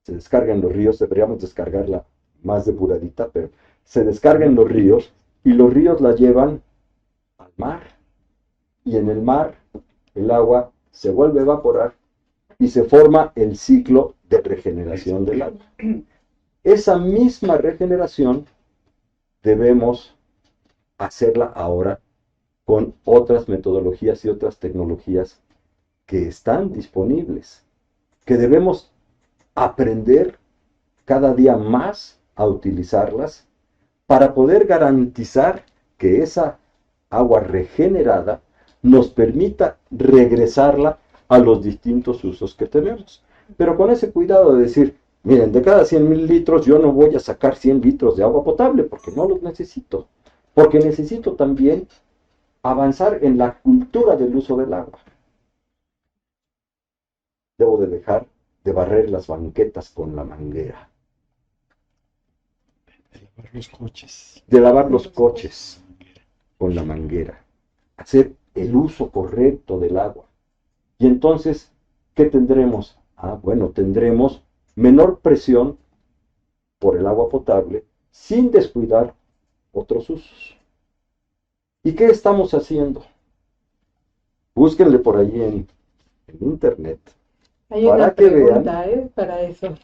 se descarga en los ríos. Deberíamos descargarla más depuradita, pero se descarga en los ríos, y los ríos la llevan al mar, y en el mar el agua se vuelve a evaporar y se forma el ciclo de regeneración del agua. Esa misma regeneración debemos hacerla ahora con otras metodologías y otras tecnologías que están disponibles, que debemos aprender cada día más a utilizarlas para poder garantizar que esa agua regenerada nos permita regresarla a los distintos usos que tenemos. Pero con ese cuidado de decir, miren, de cada 100,000 litros yo no voy a sacar 100 litros de agua potable porque no los necesito. Porque necesito también avanzar en la cultura del uso del agua. Debo de dejar de barrer las banquetas con la manguera. lavar los coches. De lavar los coches con la manguera. Hacer el uso correcto del agua. Y entonces, ¿qué tendremos? Bueno, tendremos menor presión por el agua potable sin descuidar otros usos. ¿Y qué estamos haciendo? Búsquenle por ahí en internet. Hay Para una que pregunta, para eso.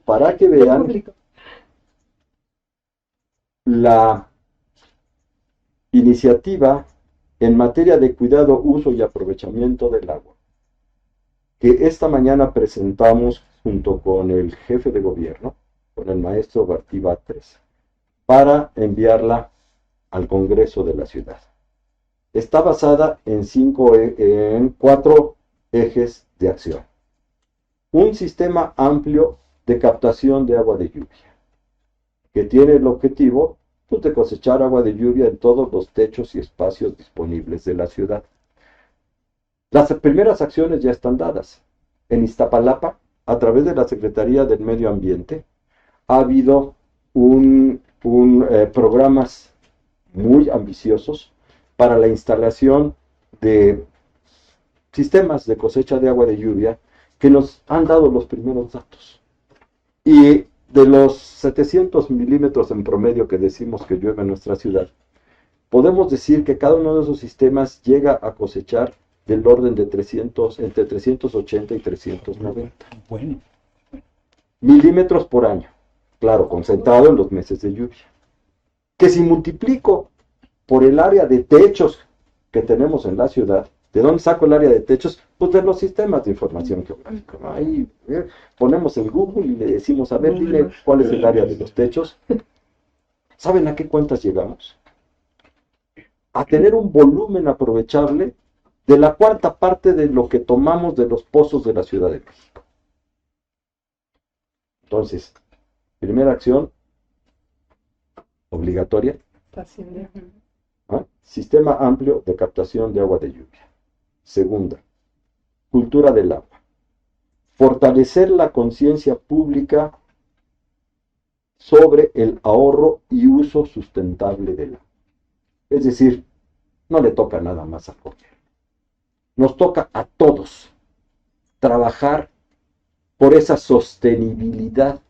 Para que El vean público. la iniciativa en materia de cuidado, uso y aprovechamiento del agua, que esta mañana presentamos junto con el jefe de gobierno, con el maestro Bartí Batres, para enviarla al Congreso de la ciudad. Está basada en 4 ejes de acción. Un sistema amplio de captación de agua de lluvia, que tiene el objetivo de cosechar agua de lluvia en todos los techos y espacios disponibles de la ciudad. Las primeras acciones ya están dadas. En Iztapalapa, a través de la Secretaría del Medio Ambiente, ha habido programas muy ambiciosos para la instalación de sistemas de cosecha de agua de lluvia que nos han dado los primeros datos. Y de los 700 milímetros en promedio que decimos que llueve en nuestra ciudad, podemos decir que cada uno de esos sistemas llega a cosechar del orden de entre 380 y 390 Bueno, milímetros por año. Claro, concentrado en los meses de lluvia. Que si multiplico por el área de techos que tenemos en la ciudad, ¿de dónde saco el área de techos? Pues de los sistemas de información geográfica. Ahí ponemos en Google y le decimos, a ver, dile cuál es el área de los techos. ¿Saben a qué cuentas llegamos? A tener un volumen aprovechable de la 1/4 parte de lo que tomamos de los pozos de la Ciudad de México. Entonces, primera acción obligatoria, sistema amplio de captación de agua de lluvia. Segunda, cultura del agua. Fortalecer la conciencia pública sobre el ahorro y uso sustentable del agua. Es decir, no le toca nada más al gobierno. Nos toca a todos trabajar por esa sostenibilidad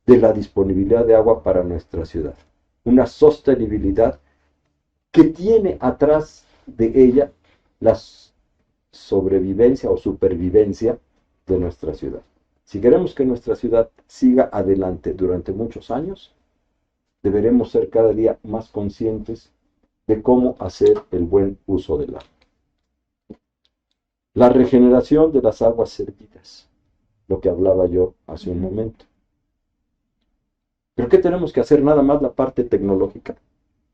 de la disponibilidad de agua para nuestra ciudad. Una sostenibilidad que tiene atrás de ella la sobrevivencia o supervivencia de nuestra ciudad. Si queremos que nuestra ciudad siga adelante durante muchos años, deberemos ser cada día más conscientes de cómo hacer el buen uso del agua. La regeneración de las aguas servidas, lo que hablaba yo hace un momento. ¿Pero qué tenemos que hacer? Nada más la parte tecnológica.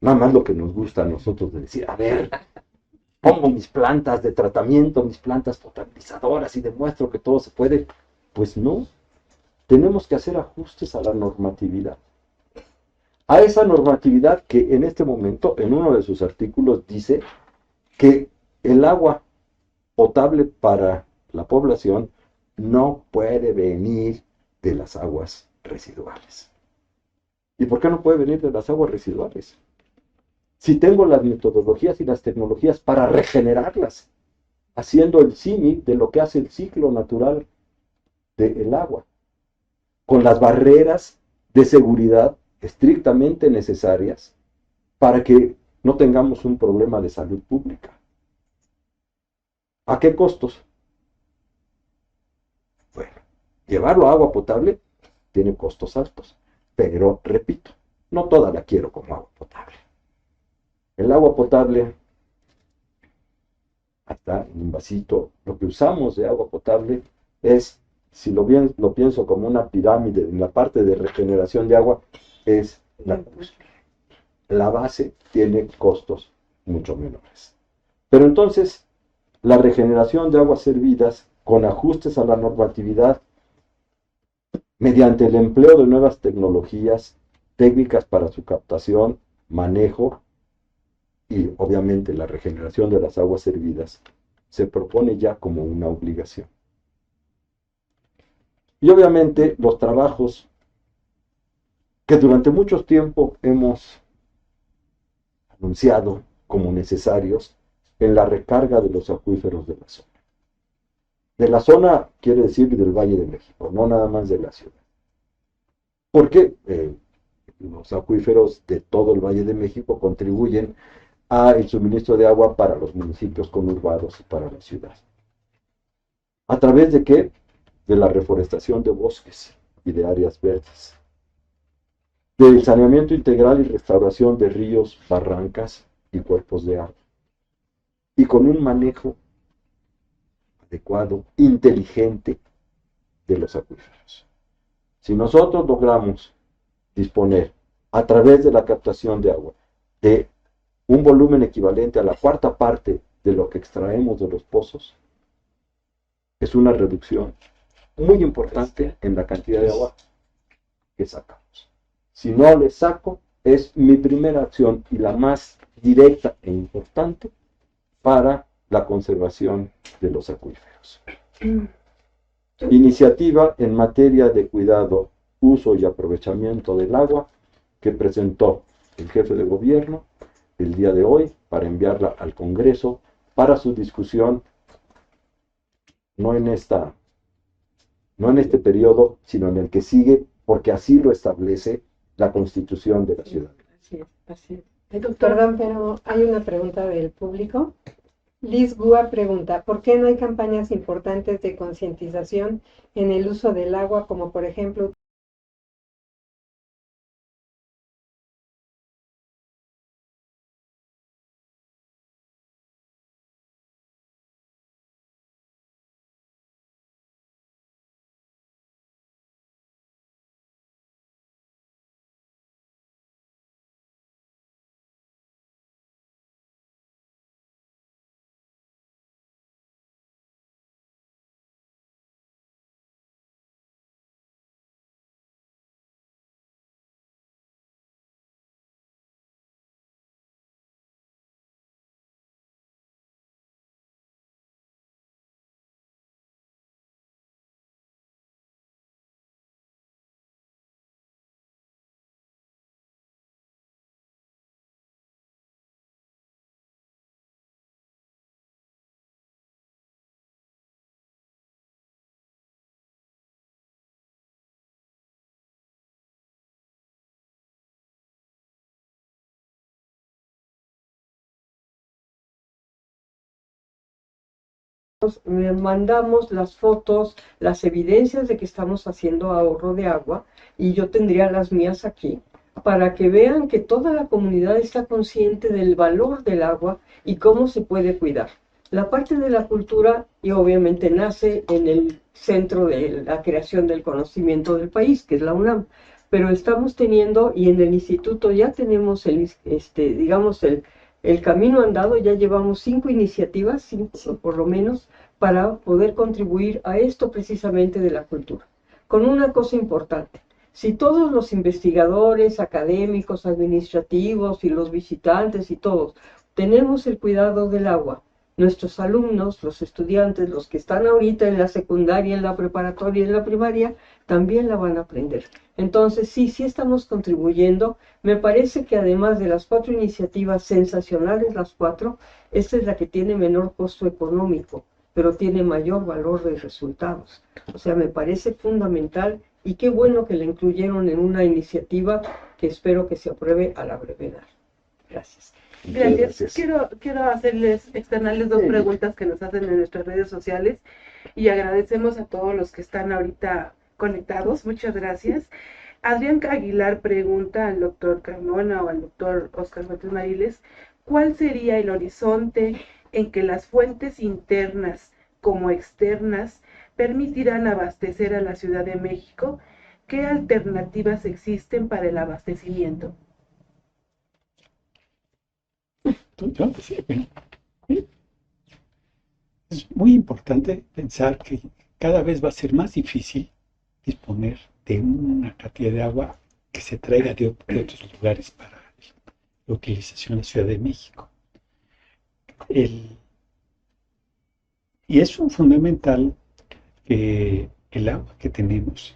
Nada más lo que nos gusta a nosotros de decir, a ver, pongo mis plantas de tratamiento, mis plantas potabilizadoras y demuestro que todo se puede. Pues no, tenemos que hacer ajustes a la normatividad. A esa normatividad que en este momento, en uno de sus artículos, dice que el agua potable para la población no puede venir de las aguas residuales. ¿Y por qué no puede venir de las aguas residuales? Si tengo las metodologías y las tecnologías para regenerarlas, haciendo el símil de lo que hace el ciclo natural del agua, con las barreras de seguridad estrictamente necesarias para que no tengamos un problema de salud pública. ¿A qué costos? Bueno, llevarlo a agua potable tiene costos altos, pero repito, no toda la quiero como agua potable. El agua potable, hasta en un vasito, lo que usamos de agua potable es, si lo pienso como una pirámide, en la parte de regeneración de agua, es la cúspide. La base tiene costos mucho menores. Pero entonces, la regeneración de aguas servidas, con ajustes a la normatividad, mediante el empleo de nuevas tecnologías, técnicas para su captación, manejo y obviamente la regeneración de las aguas servidas, se propone ya como una obligación. Y obviamente los trabajos que durante mucho tiempo hemos anunciado como necesarios en la recarga de los acuíferos de la zona. De la zona quiere decir del Valle de México, no nada más de la ciudad. Porque los acuíferos de todo el Valle de México contribuyen al suministro de agua para los municipios conurbados y para la ciudad. ¿A través de qué? De la reforestación de bosques y de áreas verdes, del saneamiento integral y restauración de ríos, barrancas y cuerpos de agua, y con un manejo adecuado, inteligente de los acuíferos. Si nosotros logramos disponer, a través de la captación de agua, de un volumen equivalente a la cuarta parte de lo que extraemos de los pozos, es una reducción muy importante en la cantidad de agua que sacamos. Si no le saco, es mi primera acción y la más directa e importante para la conservación de los acuíferos. Iniciativa en materia de cuidado, uso y aprovechamiento del agua que presentó el jefe de gobierno el día de hoy para enviarla al Congreso para su discusión, no en este periodo, sino en el que sigue, porque así lo establece la Constitución de la ciudad. Así es, así es. Perdón, pero hay una pregunta del público. Liz Gua pregunta, ¿por qué no hay campañas importantes de concientización en el uso del agua, como por ejemplo mandamos las fotos, las evidencias de que estamos haciendo ahorro de agua, y yo tendría las mías aquí, para que vean que toda la comunidad está consciente del valor del agua y cómo se puede cuidar. La parte de la cultura, y obviamente nace en el centro de la creación del conocimiento del país, que es la UNAM, pero estamos teniendo, y en el instituto ya tenemos el camino andado, ya llevamos 5 iniciativas, 5 por lo menos, para poder contribuir a esto precisamente de la cultura. Con una cosa importante, si todos los investigadores, académicos, administrativos y los visitantes y todos tenemos el cuidado del agua, nuestros alumnos, los estudiantes, los que están ahorita en la secundaria, en la preparatoria y en la primaria, también la van a aprender. Entonces, sí estamos contribuyendo. Me parece que además de las 4 iniciativas sensacionales, las 4, esta es la que tiene menor costo económico, pero tiene mayor valor de resultados. O sea, me parece fundamental, y qué bueno que la incluyeron en una iniciativa que espero que se apruebe a la brevedad. Gracias. Gracias. Quiero externarles 2 preguntas que nos hacen en nuestras redes sociales, y agradecemos a todos los que están ahorita conectados. Muchas gracias. Adrián Aguilar pregunta al doctor Carmona o al doctor Óscar Fuentes Mariles, ¿cuál sería el horizonte en que las fuentes internas como externas permitirán abastecer a la Ciudad de México? ¿Qué alternativas existen para el abastecimiento? Es muy importante pensar que cada vez va a ser más difícil disponer de una cantidad de agua que se traiga de otros lugares para la utilización en la Ciudad de México. Y es fundamental que el agua que tenemos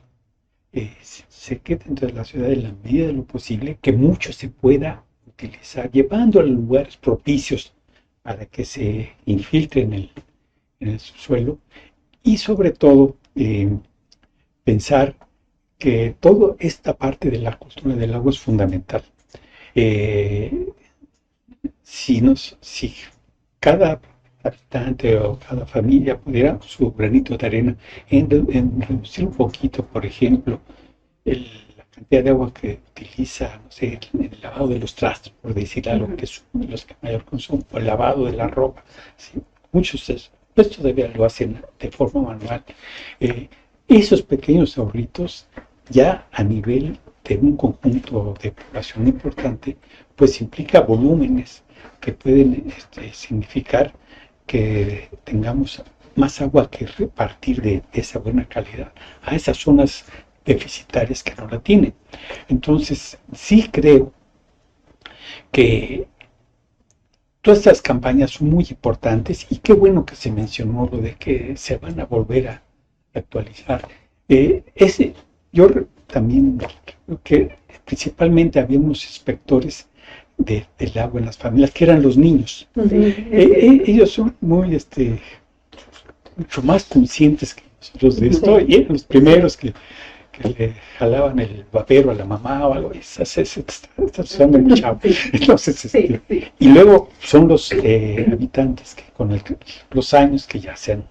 se quede dentro de la ciudad en la medida de lo posible, que mucho se pueda utilizar, llevando a lugares propicios para que se infiltre en el subsuelo, y sobre todo pensar que toda esta parte de la cultura del agua es fundamental. Si cada habitante o cada familia pudiera su granito de arena en reducir un poquito, por ejemplo, la cantidad de agua que utiliza, no sé, el lavado de los trastos, por decir algo, que es uno de los que mayor consumo, o el lavado de la ropa. ¿Sí? Muchos pues todavía lo hacen de forma manual. Esos pequeños ahorritos, ya a nivel de un conjunto de población importante, pues implica volúmenes que pueden significar que tengamos más agua que repartir de esa buena calidad a esas zonas deficitarias que no la tienen. Entonces, sí creo que todas estas campañas son muy importantes, y qué bueno que se mencionó lo de que se van a volver a actualizar. Yo también creo que principalmente había unos inspectores del agua en las familias, que eran los niños. Ellos son mucho más conscientes que nosotros de esto, y eran los primeros que le jalaban el vapero a la mamá o algo, y estás usando el chavo. Entonces, y luego son los habitantes que con los años, que ya sean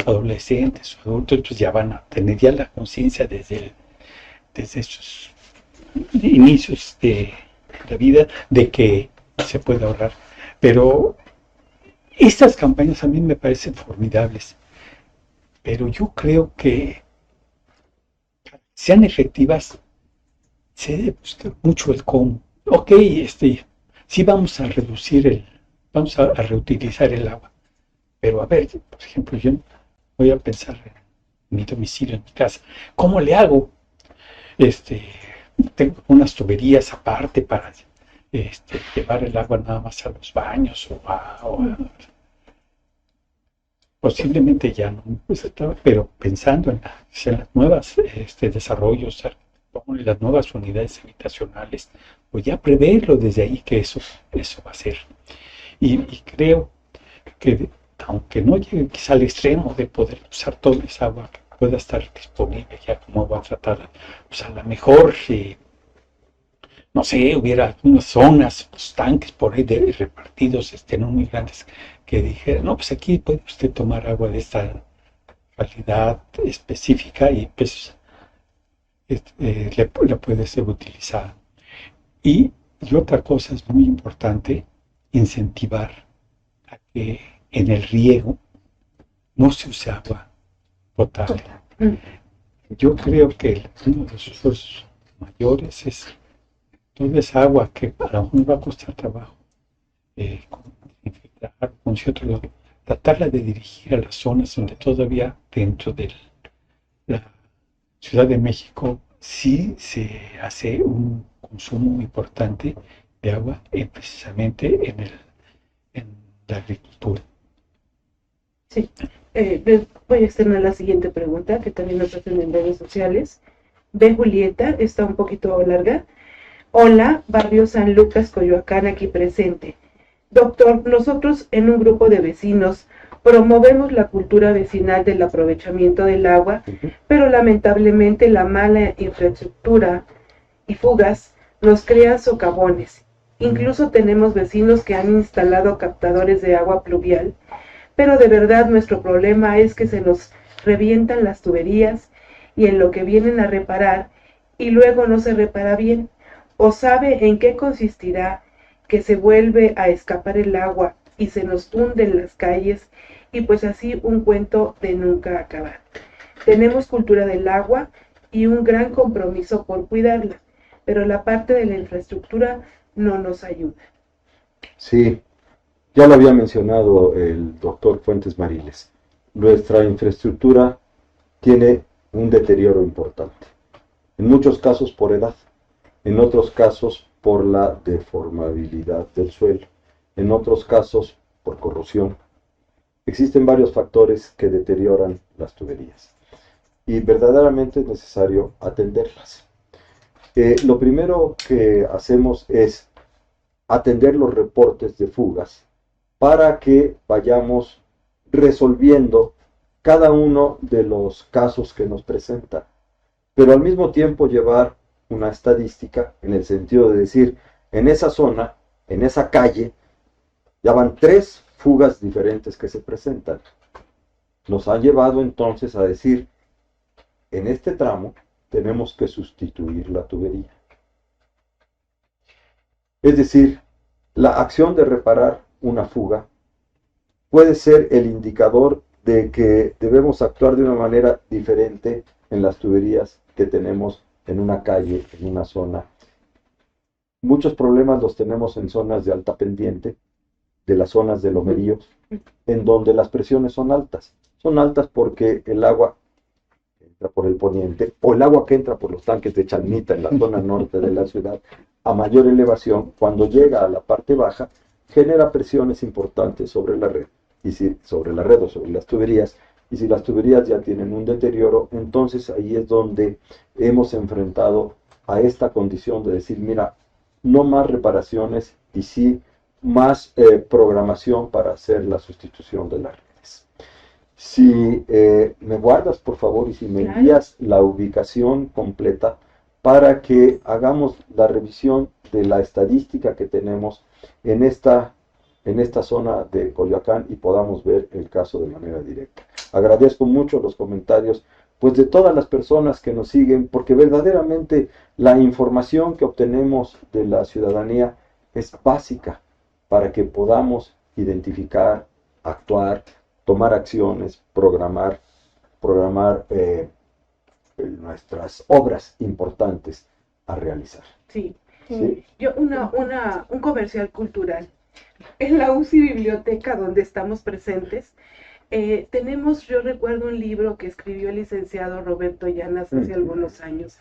adolescentes o adultos, pues ya van a tener ya la conciencia desde esos inicios de la vida, de que se puede ahorrar. Pero estas campañas a mí me parecen formidables, pero yo creo que sean efectivas, se debe buscar mucho el cómo. Ok, sí vamos a vamos a reutilizar el agua, pero a ver, por ejemplo, yo voy a pensar en mi domicilio, en mi casa, ¿cómo le hago? Tengo unas tuberías aparte para llevar el agua nada más a los baños posiblemente ya no, pues, pero pensando en las nuevas desarrollos, las nuevas unidades habitacionales, pues ya preverlo desde ahí, que eso va a ser. Y creo que, aunque no llegue quizá al extremo de poder usar toda esa agua que pueda estar disponible ya como agua tratada, pues a lo mejor, no sé, hubiera algunas zonas, los tanques por ahí repartidos, no muy grandes, que dijera, no, pues aquí puede usted tomar agua de esta calidad específica, y pues la puede ser utilizada. Y otra cosa es muy importante, incentivar a que en el riego no se use agua potable. Yo creo que uno de los esfuerzos mayores es toda esa agua que a lo mejor va a costar trabajo tratarla de dirigir a las zonas donde todavía dentro de la Ciudad de México sí se hace un consumo importante de agua, precisamente en la agricultura. Sí, voy a externar la siguiente pregunta, que también nos hacen en redes sociales. Julieta, está un poquito larga. Hola, Barrio San Lucas, Coyoacán, aquí presente. Doctor, nosotros en un grupo de vecinos promovemos la cultura vecinal del aprovechamiento del agua, pero lamentablemente la mala infraestructura y fugas nos crean socavones. Incluso tenemos vecinos que han instalado captadores de agua pluvial, pero de verdad nuestro problema es que se nos revientan las tuberías, y en lo que vienen a reparar y luego no se repara bien, o sabe en qué consistirá que se vuelve a escapar el agua y se nos hunden las calles, y pues así un cuento de nunca acabar. Tenemos cultura del agua y un gran compromiso por cuidarla, pero la parte de la infraestructura no nos ayuda. Sí, ya lo había mencionado el doctor Fuentes Mariles. Nuestra infraestructura tiene un deterioro importante. En muchos casos por edad, en otros casos por la deformabilidad del suelo, en otros casos por corrosión. Existen varios factores que deterioran las tuberías. y verdaderamente es necesario atenderlas. Lo primero que hacemos es atender los reportes de fugas para que vayamos resolviendo cada uno de los casos que nos presentan, pero al mismo tiempo llevar una estadística en el sentido de decir, en esa zona, en esa calle, ya van 3 fugas diferentes que se presentan. Nos han llevado entonces a decir, en este tramo tenemos que sustituir la tubería. Es decir, la acción de reparar una fuga puede ser el indicador de que debemos actuar de una manera diferente en las tuberías que tenemos en una calle, en una zona. Muchos problemas los tenemos en zonas de alta pendiente, de las zonas de lomeríos, en donde las presiones son altas. Son altas porque el agua entra por el poniente, o el agua que entra por los tanques de Chalmita en la zona norte de la ciudad, a mayor elevación, cuando llega a la parte baja, genera presiones importantes sobre la red, y si sobre la red o sobre las tuberías, y si las tuberías ya tienen un deterioro, entonces ahí es donde hemos enfrentado a esta condición de decir, mira, no más reparaciones y sí más programación para hacer la sustitución de las redes. Si me guardas, por favor, y si me envías la ubicación completa para que hagamos la revisión de la estadística que tenemos en esta zona de Coyoacán y podamos ver el caso de manera directa. Agradezco mucho los comentarios, pues de todas las personas que nos siguen, porque verdaderamente la información que obtenemos de la ciudadanía es básica para que podamos identificar, actuar, tomar acciones, programar nuestras obras importantes a realizar. Sí. ¿Sí? Yo un comercial cultural. En la UCI Biblioteca, donde estamos presentes, tenemos, yo recuerdo un libro que escribió el licenciado Roberto Llanas hace algunos años.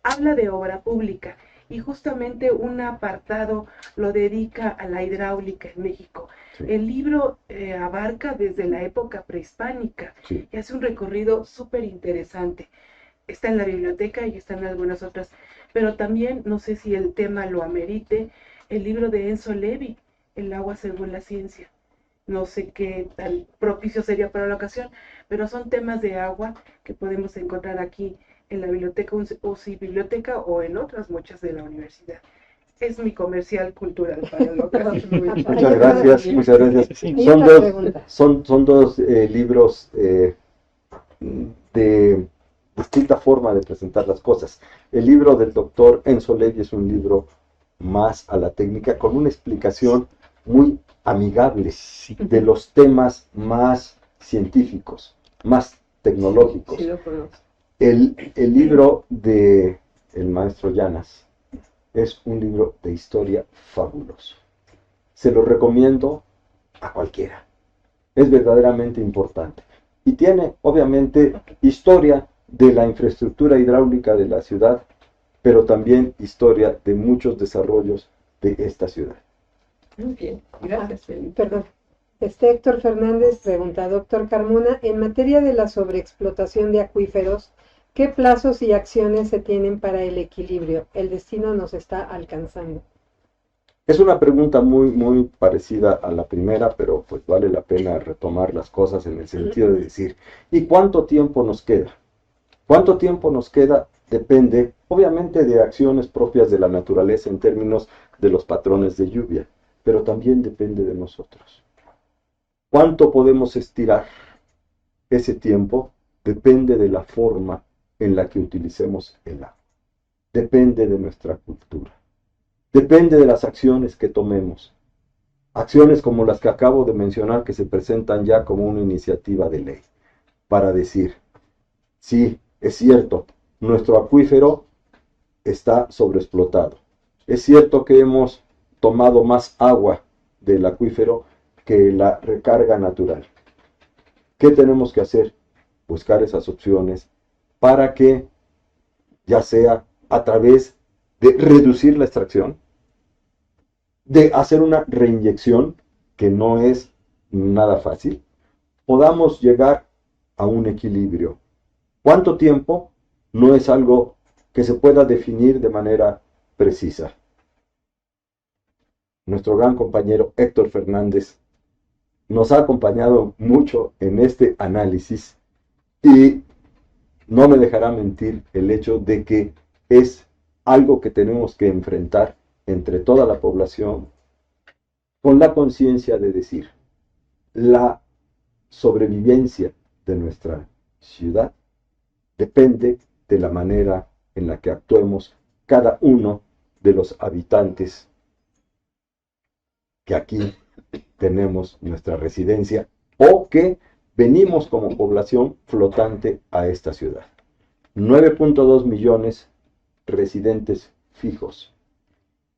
Habla de obra pública y justamente un apartado lo dedica a la hidráulica en México. Sí. El libro abarca desde la época prehispánica Sí. y hace un recorrido súper interesante. Está en la biblioteca y está en algunas otras, pero también, no sé si el tema lo amerite, el libro de Enzo Levi, El agua según la ciencia. No sé qué tan propicio sería para la ocasión, pero son temas de agua que podemos encontrar aquí en la biblioteca UCI Biblioteca o en otras muchas de la universidad. Es mi comercial cultural para la ocasión. Muchas gracias, muchas gracias. Hay otra pregunta. Son dos libros de distinta forma de presentar las cosas. El libro del doctor Enzo Levi es un libro más a la técnica, con una explicación muy amigable de los temas más científicos, más tecnológicos. Sí, lo conozco. El libro de el maestro Llanas es un libro de historia fabuloso. Se lo recomiendo a cualquiera. Es verdaderamente importante. Y tiene, obviamente, historia de la infraestructura hidráulica de la ciudad, pero también historia de muchos desarrollos de esta ciudad. Muy bien, gracias, Felipe. Perdón. Héctor Fernández pregunta, doctor Carmona, en materia de la sobreexplotación de acuíferos, ¿qué plazos y acciones se tienen para el equilibrio? El destino nos está alcanzando. Es una pregunta muy parecida a la primera, pero pues vale la pena retomar las cosas en el sentido de decir, ¿y cuánto tiempo nos queda? ¿Cuánto tiempo nos queda? Depende, obviamente, de acciones propias de la naturaleza en términos de los patrones de lluvia, pero también depende de nosotros. ¿Cuánto podemos estirar ese tiempo? Depende de la forma en la que utilicemos el agua. Depende de nuestra cultura. Depende de las acciones que tomemos. Acciones como las que acabo de mencionar, que se presentan ya como una iniciativa de ley, para decir, sí, es cierto, nuestro acuífero está sobreexplotado. Es cierto que hemos tomado más agua del acuífero que la recarga natural. ¿Qué tenemos que hacer? Buscar esas opciones para que, ya sea a través de reducir la extracción, de hacer una reinyección, que no es nada fácil, podamos llegar a un equilibrio ¿Cuánto tiempo? No es algo que se pueda definir de manera precisa. Nuestro gran compañero Héctor Fernández nos ha acompañado mucho en este análisis y no me dejará mentir el hecho de que es algo que tenemos que enfrentar entre toda la población con la conciencia de decir, la sobrevivencia de nuestra ciudad depende de la manera en la que actuemos cada uno de los habitantes que aquí tenemos nuestra residencia o que venimos como población flotante a esta ciudad. 9.2 millones residentes fijos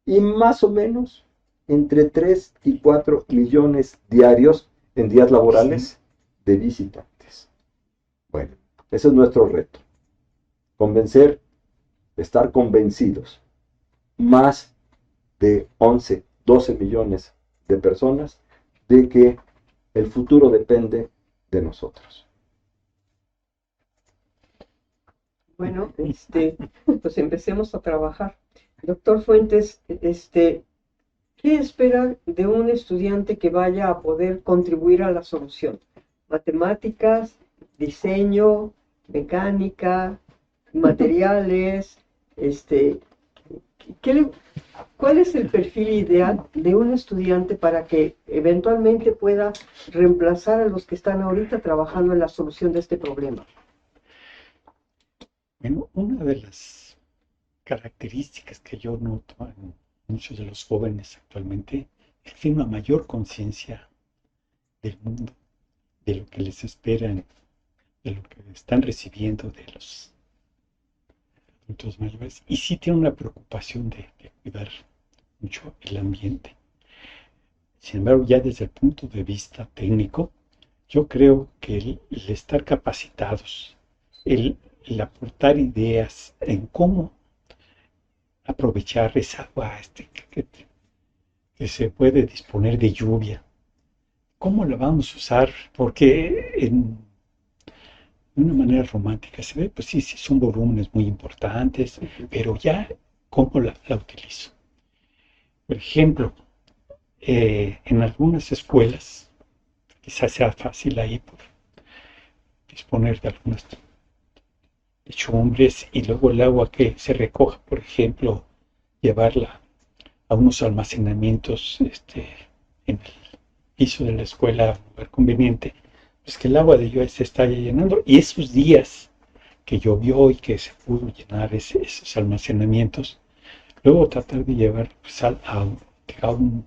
y más o menos entre 3 y 4 millones diarios en días laborales de visitantes. Bueno, ese es nuestro reto. Convencer, estar convencidos, más de 11, 12 millones de personas de que el futuro depende de nosotros. Bueno, pues empecemos a trabajar. Doctor Fuentes, ¿qué espera de un estudiante que vaya a poder contribuir a la solución? Matemáticas, diseño, mecánica, materiales, ¿cuál es el perfil ideal de un estudiante para que eventualmente pueda reemplazar a los que están ahorita trabajando en la solución de este problema? Bueno, una de las características que yo noto en muchos de los jóvenes actualmente es que tienen una mayor conciencia del mundo, de lo que les esperan, de lo que están recibiendo de los adultos mayores, y sí tienen una preocupación de cuidar mucho el ambiente. Sin embargo, ya desde el punto de vista técnico, yo creo que el estar capacitados, el aportar ideas en cómo aprovechar esa agua que se puede disponer de lluvia, cómo la vamos a usar, porque de una manera romántica se ve, pues sí, son volúmenes muy importantes, pero ya cómo la utilizo. Por ejemplo, en algunas escuelas, quizás sea fácil ahí por disponer de algunas techumbres y luego el agua que se recoja, por ejemplo, llevarla a unos almacenamientos en el piso de la escuela, un lugar conveniente, pues que el agua de lluvia se está llenando y esos días que llovió y que se pudo llenar esos almacenamientos, luego tratar de llevar pues, a un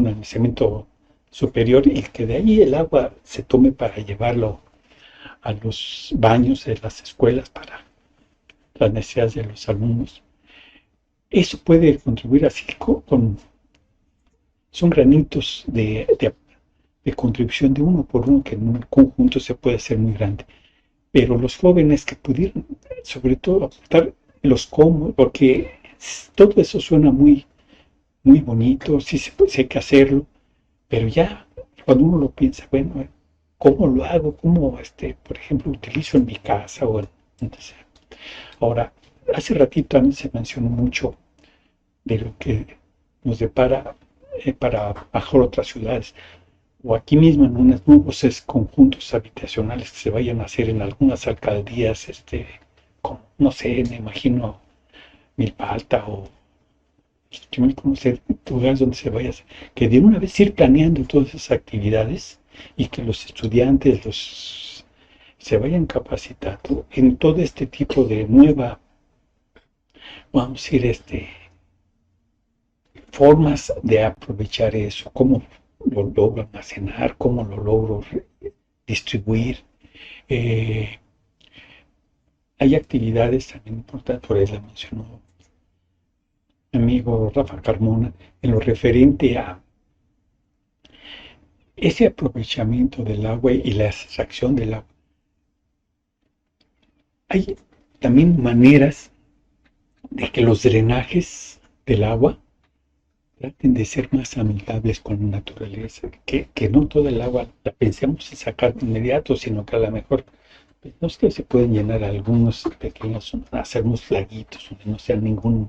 almacenamiento superior y que de ahí el agua se tome para llevarlo a los baños de las escuelas para las necesidades de los alumnos. Eso puede contribuir así son granitos de contribución de uno por uno que en un conjunto se puede hacer muy grande. Pero los jóvenes que pudieran, sobre todo, aportar los cómo, porque todo eso suena muy, muy bonito, sí hay que hacerlo, pero ya cuando uno lo piensa, bueno, ¿cómo lo hago? ¿Cómo, por ejemplo, utilizo en mi casa o donde sea? Ahora, hace ratito también se mencionó mucho de lo que nos depara para bajar otras ciudades, o aquí mismo en unos nuevos conjuntos habitacionales que se vayan a hacer en algunas alcaldías, como, no sé, me imagino Milpa Alta o conocer lugares donde se vaya a hacer, que de una vez ir planeando todas esas actividades y que los estudiantes se vayan capacitando en todo este tipo de nueva, vamos a decir, formas de aprovechar eso, cómo lo logro almacenar, cómo lo logro distribuir. Hay actividades también importantes, por ahí la mencionó mi amigo Rafa Carmona, en lo referente a ese aprovechamiento del agua y la extracción del agua. Hay también maneras de que los drenajes del agua traten de ser más amigables con la naturaleza, que no toda el agua la pensemos en sacar de inmediato, sino que a lo mejor No es que se pueden llenar algunos pequeños, hacer unos laguitos donde no sea ningún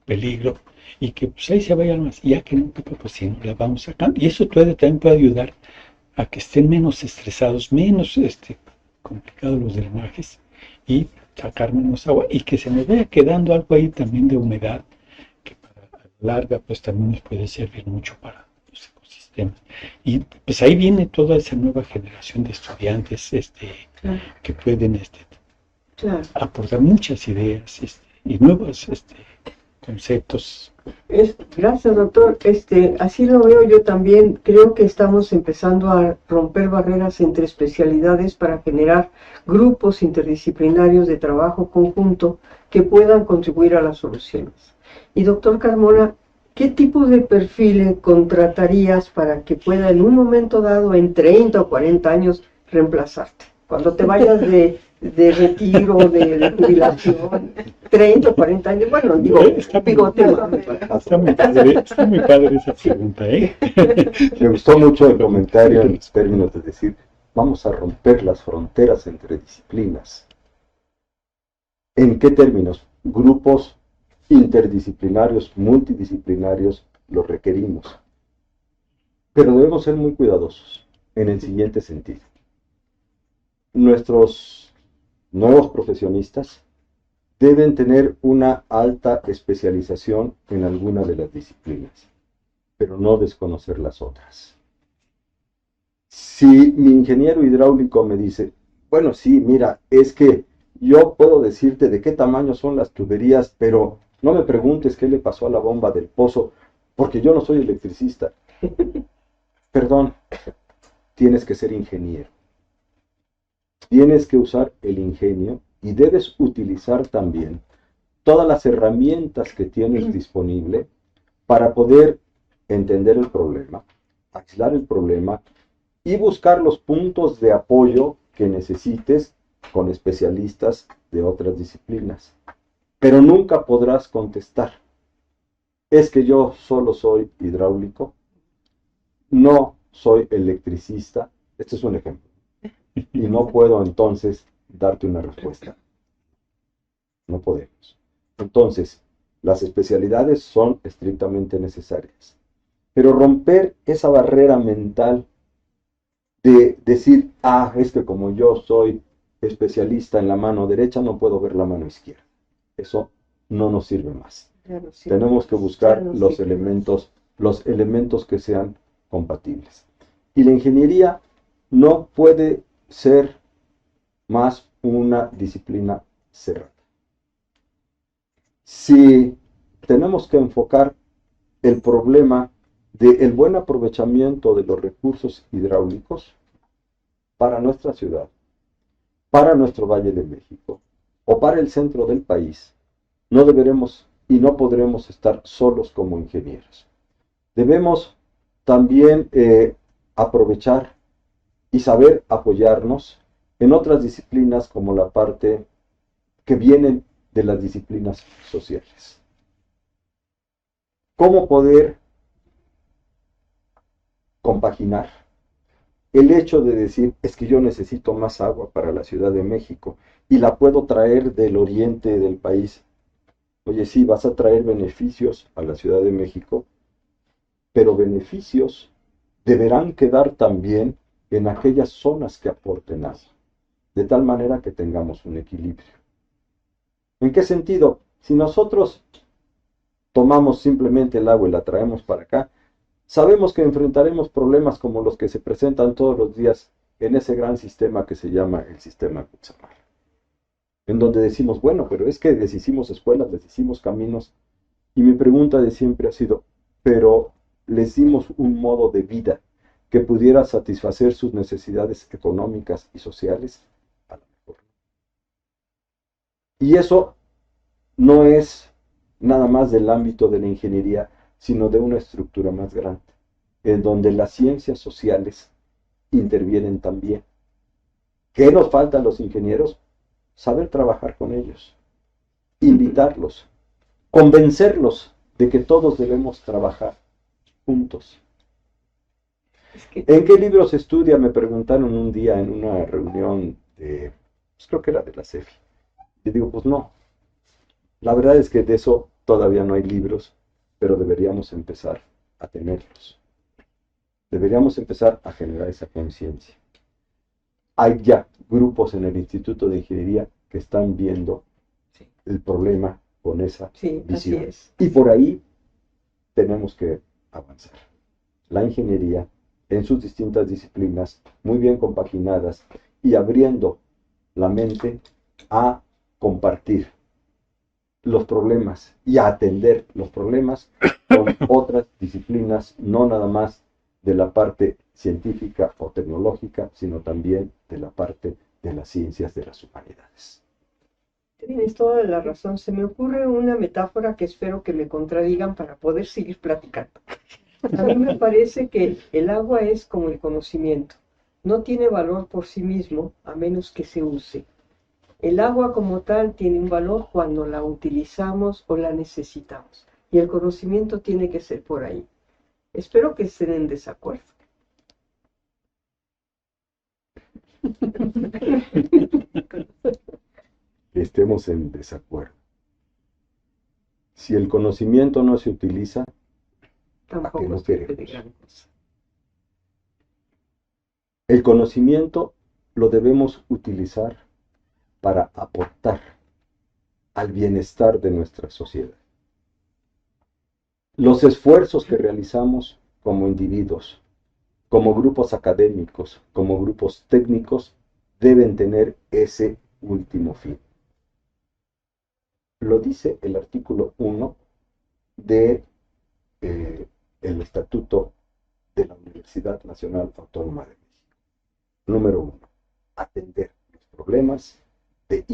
peligro y que pues ahí se vayan más, ya que nunca, pues si no la vamos sacando. Y eso también puede ayudar a que estén menos estresados, menos complicados los drenajes y sacar menos agua y que se nos vaya quedando algo ahí también de humedad que para a la larga pues también nos puede servir mucho para los ecosistemas. Y pues ahí viene toda esa nueva generación de estudiantes Claro, que pueden claro. aportar muchas ideas y nuevos conceptos. Gracias, doctor. Así lo veo yo también. Creo que estamos empezando a romper barreras entre especialidades para generar grupos interdisciplinarios de trabajo conjunto que puedan contribuir a las soluciones. Y doctor Carmona, ¿qué tipo de perfil contratarías para que pueda en un momento dado, en 30 o 40 años, reemplazarte? Cuando te vayas de retiro, de jubilación, 30 o 40 años, bueno, digo, bigoteo. Está muy padre esa pregunta, ¿eh? Me gustó mucho el comentario en los términos de decir, vamos a romper las fronteras entre disciplinas. ¿En qué términos? Grupos interdisciplinarios, multidisciplinarios, los requerimos. Pero debemos ser muy cuidadosos en el siguiente sentido. Nuestros nuevos profesionistas deben tener una alta especialización en alguna de las disciplinas, pero no desconocer las otras. Si mi ingeniero hidráulico me dice, bueno, sí, mira, es que yo puedo decirte de qué tamaño son las tuberías, pero no me preguntes qué le pasó a la bomba del pozo, porque yo no soy electricista. Perdón, tienes que ser ingeniero. Tienes que usar el ingenio y debes utilizar también todas las herramientas que tienes disponible para poder entender el problema, aislar el problema y buscar los puntos de apoyo que necesites con especialistas de otras disciplinas. Pero nunca podrás contestar, es que yo solo soy hidráulico, no soy electricista. Este es un ejemplo. Y no puedo entonces darte una respuesta. No podemos. Entonces, las especialidades son estrictamente necesarias. Pero romper esa barrera mental de decir, es que como yo soy especialista en la mano derecha, no puedo ver la mano izquierda. Eso no nos sirve más. Tenemos que buscar los elementos que sean compatibles. Y la ingeniería no puede ser más una disciplina cerrada. Si tenemos que enfocar el problema del buen aprovechamiento de los recursos hidráulicos para nuestra ciudad, para nuestro Valle de México o para el centro del país, no deberemos y no podremos estar solos como ingenieros. Debemos también aprovechar y saber apoyarnos en otras disciplinas como la parte que vienen de las disciplinas sociales. ¿Cómo poder compaginar el hecho de decir, es que yo necesito más agua para la Ciudad de México y la puedo traer del oriente del país? Oye, sí, vas a traer beneficios a la Ciudad de México, pero beneficios deberán quedar también en aquellas zonas que aporten agua, de tal manera que tengamos un equilibrio. ¿En qué sentido? Si nosotros tomamos simplemente el agua y la traemos para acá, sabemos que enfrentaremos problemas como los que se presentan todos los días en ese gran sistema que se llama el sistema Cutzamala, en donde decimos, bueno, pero es que deshicimos escuelas, deshicimos caminos, y mi pregunta de siempre ha sido, pero les dimos un modo de vida que pudiera satisfacer sus necesidades económicas y sociales, a lo mejor. Y eso no es nada más del ámbito de la ingeniería, sino de una estructura más grande, en donde las ciencias sociales intervienen también. ¿Qué nos falta a los ingenieros? Saber trabajar con ellos, invitarlos, convencerlos de que todos debemos trabajar juntos. ¿En qué libros estudia? Me preguntaron un día en una reunión pues creo que era de la CEFI. Y digo, pues no, la verdad es que de eso todavía no hay libros, pero deberíamos empezar a tenerlos. Deberíamos empezar a generar esa conciencia. Hay ya grupos en el Instituto de Ingeniería que están viendo el problema con esa visión. Así es. Y por ahí tenemos que avanzar. La ingeniería, en sus distintas disciplinas, muy bien compaginadas y abriendo la mente a compartir los problemas y a atender los problemas con otras disciplinas, no nada más de la parte científica o tecnológica, sino también de la parte de las ciencias de las humanidades. Tienes toda la razón. Se me ocurre una metáfora que espero que me contradigan para poder seguir platicando. A mí me parece que el agua es como el conocimiento. No tiene valor por sí mismo a menos que se use. El agua como tal tiene un valor cuando la utilizamos o la necesitamos. Y el conocimiento tiene que ser por ahí. Espero que estén en desacuerdo. Estemos en desacuerdo. Si el conocimiento no se utiliza, Tampoco ¿a qué no sirve de queremos? gran cosa. El conocimiento lo debemos utilizar para aportar al bienestar de nuestra sociedad. Los esfuerzos que realizamos como individuos, como grupos académicos, como grupos técnicos, deben tener ese último fin. Lo dice el artículo 1 de el Estatuto de la Universidad Nacional Autónoma de México. Número 1. Atender los problemas de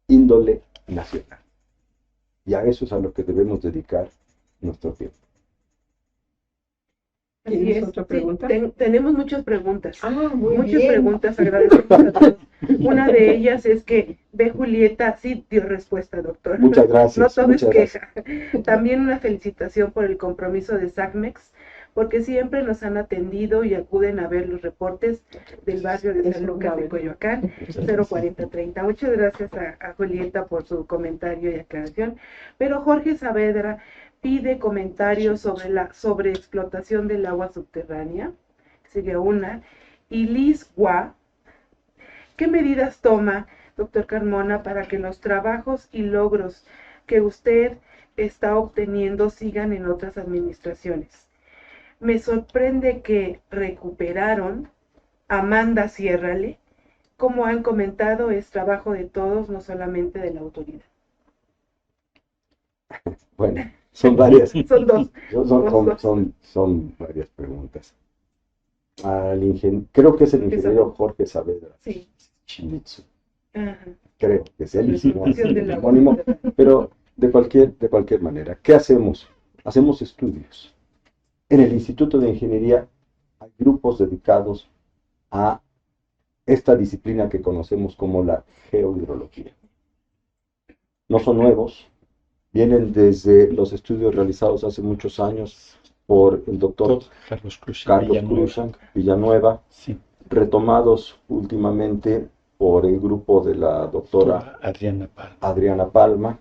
índole nacional. Y a eso es a lo que debemos dedicar nuestro tiempo. Así ¿Tienes es. otra pregunta? Sí, tenemos muchas preguntas. Muy Muchas bien. preguntas, agradecemos a todos. Una de ellas es que ve Julieta, sí dio respuesta, doctor. Muchas gracias. No todo es muchas gracias. queja. También una felicitación por el compromiso de SACMEX, porque siempre nos han atendido y acuden a ver los reportes del barrio de San Lucas de Coyoacán, 04030. Muchas gracias a Julieta por su comentario y aclaración. Pero Jorge Saavedra pide comentarios sobre la sobreexplotación del agua subterránea, sería una. Y Liz Gua, ¿qué medidas toma, doctor Carmona, para que los trabajos y logros que usted está obteniendo sigan en otras administraciones? Me sorprende que recuperaron Amanda Ciérrale. Como han comentado, es trabajo de todos, no solamente de la autoridad. Bueno, son varias. Son dos. Son varias preguntas. Creo que es el ingeniero Jorge Saavedra. Sí. Shimizu. Ajá. Creo que es él, si no es Del el agua. homónimo. Pero de cualquier manera, ¿qué hacemos? Hacemos estudios. En el Instituto de Ingeniería hay grupos dedicados a esta disciplina que conocemos como la geohidrología. No son nuevos, vienen desde los estudios realizados hace muchos años por el doctor Carlos Cruzan Villanueva, sí, retomados últimamente por el grupo de la doctora Adriana Palma,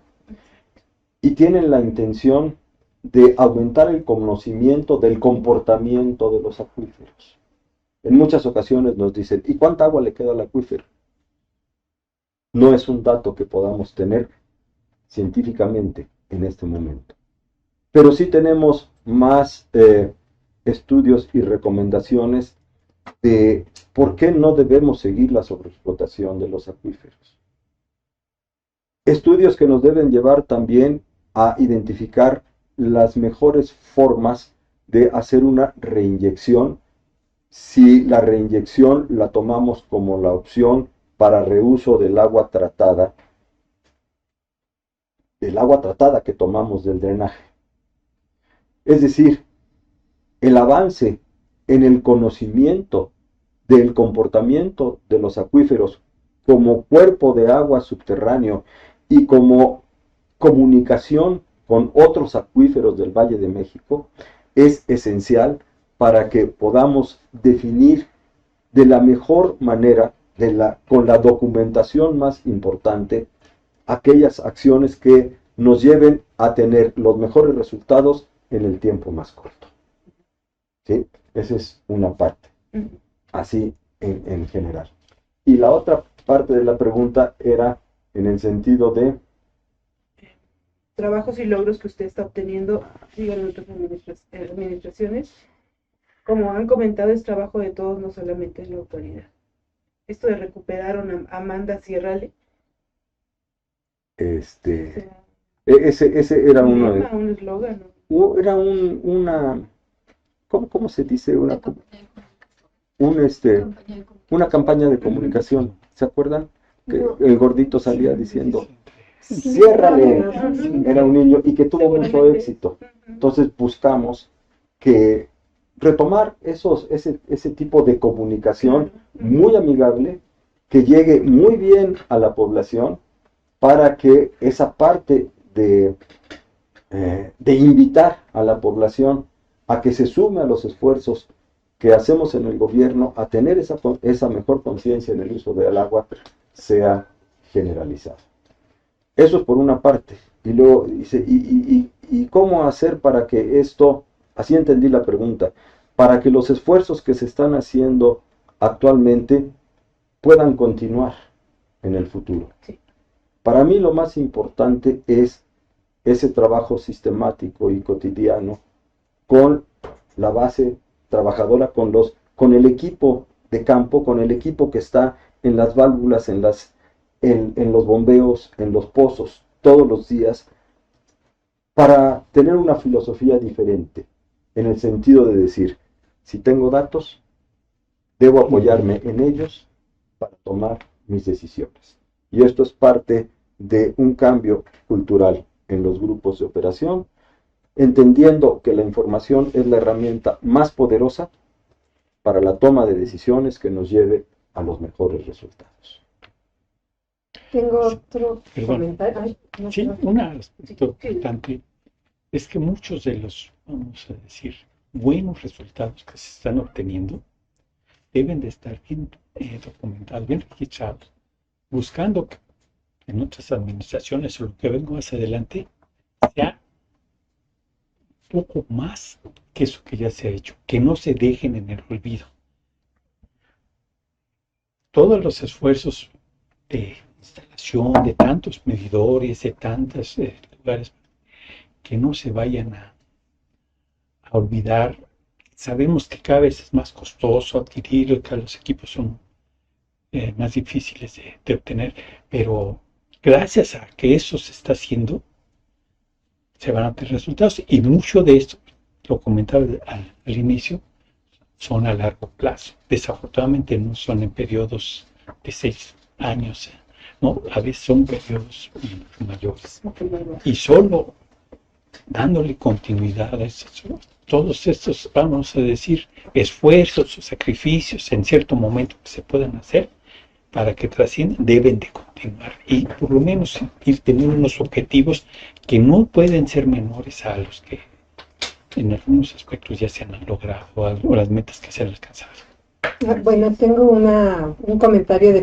y tienen la intención de aumentar el conocimiento del comportamiento de los acuíferos. En muchas ocasiones nos dicen, ¿y cuánta agua le queda al acuífero? No es un dato que podamos tener científicamente en este momento. Pero sí tenemos más estudios y recomendaciones de por qué no debemos seguir la sobreexplotación de los acuíferos. Estudios que nos deben llevar también a identificar las mejores formas de hacer una reinyección, si la reinyección la tomamos como la opción para reuso del agua tratada que tomamos del drenaje. Es decir, el avance en el conocimiento del comportamiento de los acuíferos como cuerpo de agua subterráneo y como comunicación con otros acuíferos del Valle de México es esencial para que podamos definir de la mejor manera con la documentación más importante, aquellas acciones que nos lleven a tener los mejores resultados en el tiempo más corto. ¿Sí? Esa es una parte, así en general. Y la otra parte de la pregunta era en el sentido de trabajos y logros que usted está obteniendo, digan en otras administraciones. Como han comentado, es trabajo de todos, no solamente es la autoridad. Esto de recuperar a Amanda Sierrale. ese era uno de... Un eslogan, ¿no? Era una... ¿Cómo se dice? Una campaña de comunicación. ¿Se acuerdan? Que el gordito salía diciendo, ciérrale, era un niño y que tuvo mucho éxito. Entonces buscamos que retomar ese tipo de comunicación muy amigable, que llegue muy bien a la población, para que esa parte de invitar a la población a que se sume a los esfuerzos que hacemos en el gobierno a tener esa mejor conciencia en el uso del agua sea generalizada. Eso es por una parte. Y luego dice, ¿y cómo hacer para que esto, así entendí la pregunta, para que los esfuerzos que se están haciendo actualmente puedan continuar en el futuro? Sí. Para mí lo más importante es ese trabajo sistemático y cotidiano con la base trabajadora, con el equipo de campo, con el equipo que está en las válvulas, en los bombeos, en los pozos, todos los días, para tener una filosofía diferente, en el sentido de decir, si tengo datos, debo apoyarme en ellos para tomar mis decisiones. Y esto es parte de un cambio cultural en los grupos de operación, entendiendo que la información es la herramienta más poderosa para la toma de decisiones que nos lleve a los mejores resultados. Tengo otro comentario. Ay, no, Sí, no. un aspecto importante es que muchos de los, vamos a decir, buenos resultados que se están obteniendo deben de estar bien documentados, bien registrados, buscando que en otras administraciones o lo que venga más adelante sea poco más que eso que ya se ha hecho, que no se dejen en el olvido. Todos los esfuerzos de instalación de tantos medidores, de tantos lugares, que no se vayan a olvidar. Sabemos que cada vez es más costoso adquirirlo, que los equipos son más difíciles de obtener, pero gracias a que eso se está haciendo, se van a tener resultados, y mucho de esto, lo comentaba al inicio, son a largo plazo. Desafortunadamente no son en periodos de 6 años, no, a veces son periodos mayores. Y solo dándole continuidad a todos estos, vamos a decir, esfuerzos o sacrificios en cierto momento que se puedan hacer para que trasciendan, deben de continuar y por lo menos ir teniendo unos objetivos que no pueden ser menores a los que en algunos aspectos ya se han logrado o las metas que se han alcanzado. Bueno, tengo un comentario de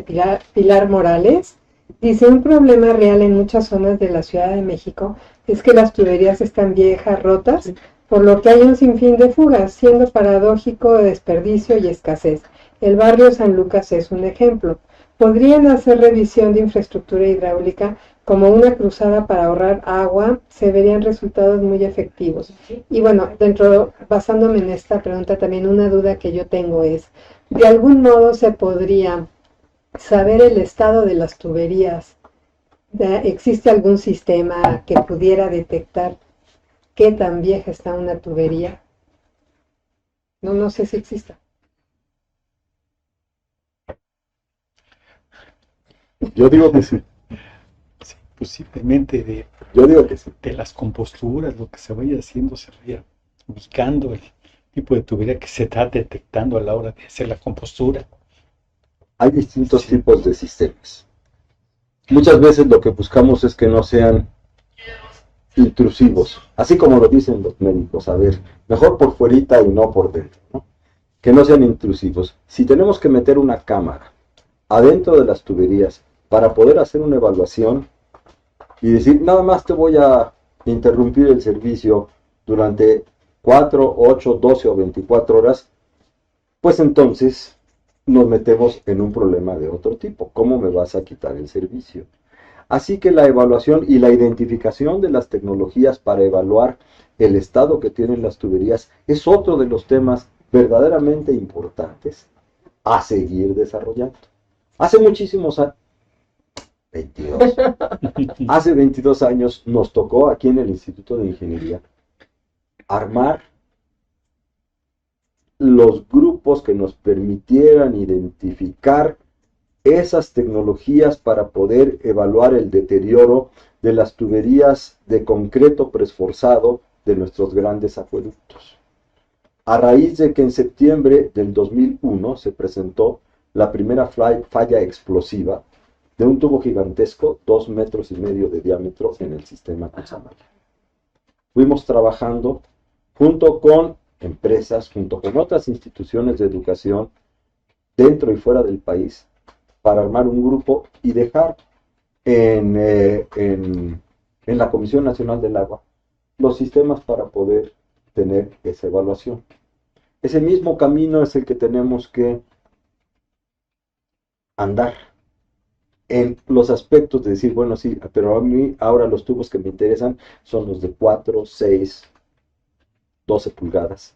Pilar Morales. Dice, un problema real en muchas zonas de la Ciudad de México es que las tuberías están viejas, rotas, por lo que hay un sinfín de fugas, siendo paradójico desperdicio y escasez. El barrio San Lucas es un ejemplo. Podrían hacer revisión de infraestructura hidráulica como una cruzada para ahorrar agua, se verían resultados muy efectivos. Y bueno, basándome en esta pregunta, también una duda que yo tengo es, ¿de algún modo se podría saber el estado de las tuberías? ¿Existe algún sistema que pudiera detectar qué tan vieja está una tubería? No sé si exista. Yo digo que sí. Sí, posiblemente Yo digo que sí. de las composturas, lo que se vaya haciendo, se vaya ubicando el tipo de tubería que se está detectando a la hora de hacer la compostura. Hay distintos tipos de sistemas. Muchas veces lo que buscamos es que no sean intrusivos, así como lo dicen los médicos, a ver, mejor por fuerita y no por dentro, ¿no? Que no sean intrusivos. Si tenemos que meter una cámara adentro de las tuberías para poder hacer una evaluación y decir, nada más te voy a interrumpir el servicio durante 4, 8, 12 o 24 horas, pues entonces nos metemos en un problema de otro tipo. ¿Cómo me vas a quitar el servicio? Así que la evaluación y la identificación de las tecnologías para evaluar el estado que tienen las tuberías es otro de los temas verdaderamente importantes a seguir desarrollando. Hace muchísimos años, 22, hace 22 años nos tocó aquí en el Instituto de Ingeniería armar los grupos que nos permitieran identificar esas tecnologías para poder evaluar el deterioro de las tuberías de concreto preesforzado de nuestros grandes acueductos. A raíz de que en septiembre del 2001 se presentó la primera falla explosiva de un tubo gigantesco, 2,5 metros de diámetro en el sistema Cutzamala. Fuimos trabajando junto con empresas, junto con otras instituciones de educación dentro y fuera del país, para armar un grupo y dejar en la Comisión Nacional del Agua los sistemas para poder tener esa evaluación. Ese mismo camino es el que tenemos que andar en los aspectos de decir, bueno, sí, pero a mí ahora los tubos que me interesan son los de 4, 6, 12 pulgadas,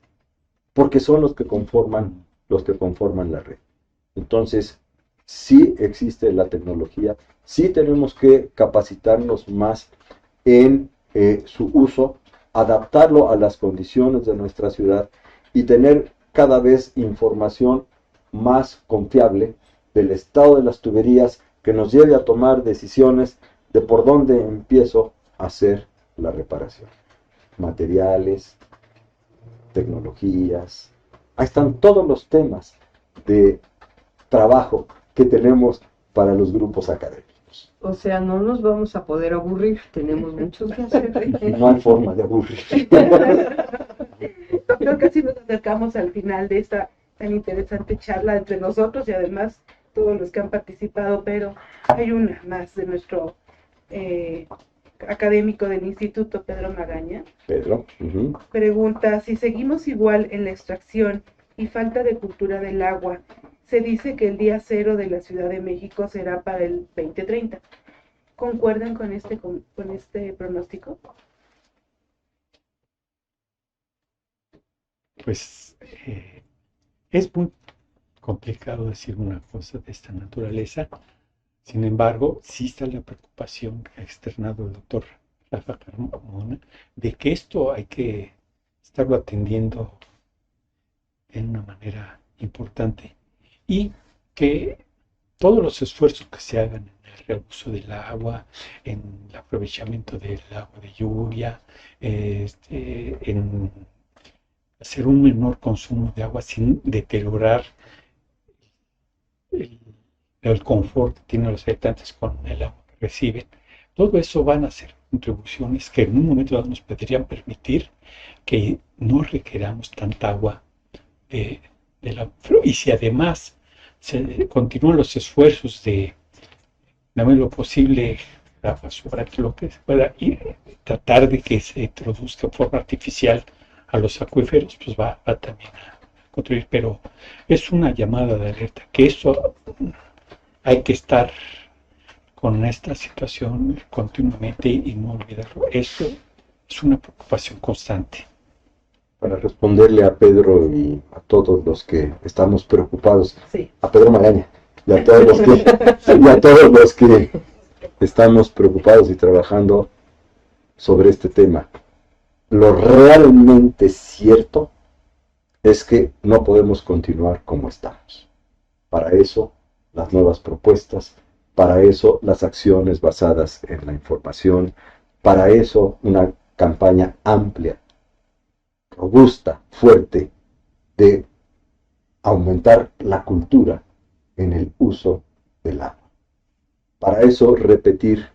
porque son los que conforman la red. Entonces, sí existe la tecnología, sí tenemos que capacitarnos más en su uso, adaptarlo a las condiciones de nuestra ciudad y tener cada vez información más confiable del estado de las tuberías que nos lleve a tomar decisiones de por dónde empiezo a hacer la reparación. Materiales, tecnologías, ahí están todos los temas de trabajo que tenemos para los grupos académicos. O sea, no nos vamos a poder aburrir, tenemos muchos que hacer. No hay forma de aburrir. Creo que así nos acercamos al final de esta tan interesante charla entre nosotros y además todos los que han participado, pero hay una más de nuestro académico del Instituto, Pedro Magaña. Pedro. Pregunta, si seguimos igual en la extracción y falta de cultura del agua, se dice que el día cero de la Ciudad de México será para el 2030. ¿Concuerdan con este pronóstico? Pues es muy complicado decir una cosa de esta naturaleza. Sin embargo, sí está la preocupación que ha externado el doctor Rafa Carmona de que esto hay que estarlo atendiendo de una manera importante y que todos los esfuerzos que se hagan en el reuso del agua, en el aprovechamiento del agua de lluvia, en hacer un menor consumo de agua sin deteriorar el confort que tienen los habitantes con el agua que reciben. Todo eso van a ser contribuciones que en un momento dado nos podrían permitir que no requeramos tanta agua de la... Y si además se continúan los esfuerzos de dar lo posible la basura, lo que se pueda, y tratar de que se introduzca de forma artificial a los acuíferos, pues va también a contribuir. Pero es una llamada de alerta, que eso hay que estar con esta situación continuamente y no olvidarlo. Eso es una preocupación constante. Para responderle a Pedro y a todos los que estamos preocupados, Sí. a Pedro Magaña y a todos los que estamos preocupados y trabajando sobre este tema, lo realmente cierto es que no podemos continuar como estamos. Para eso, las nuevas propuestas, para eso, las acciones basadas en la información, para eso, una campaña amplia, robusta, fuerte, de aumentar la cultura en el uso del agua. Para eso, repetir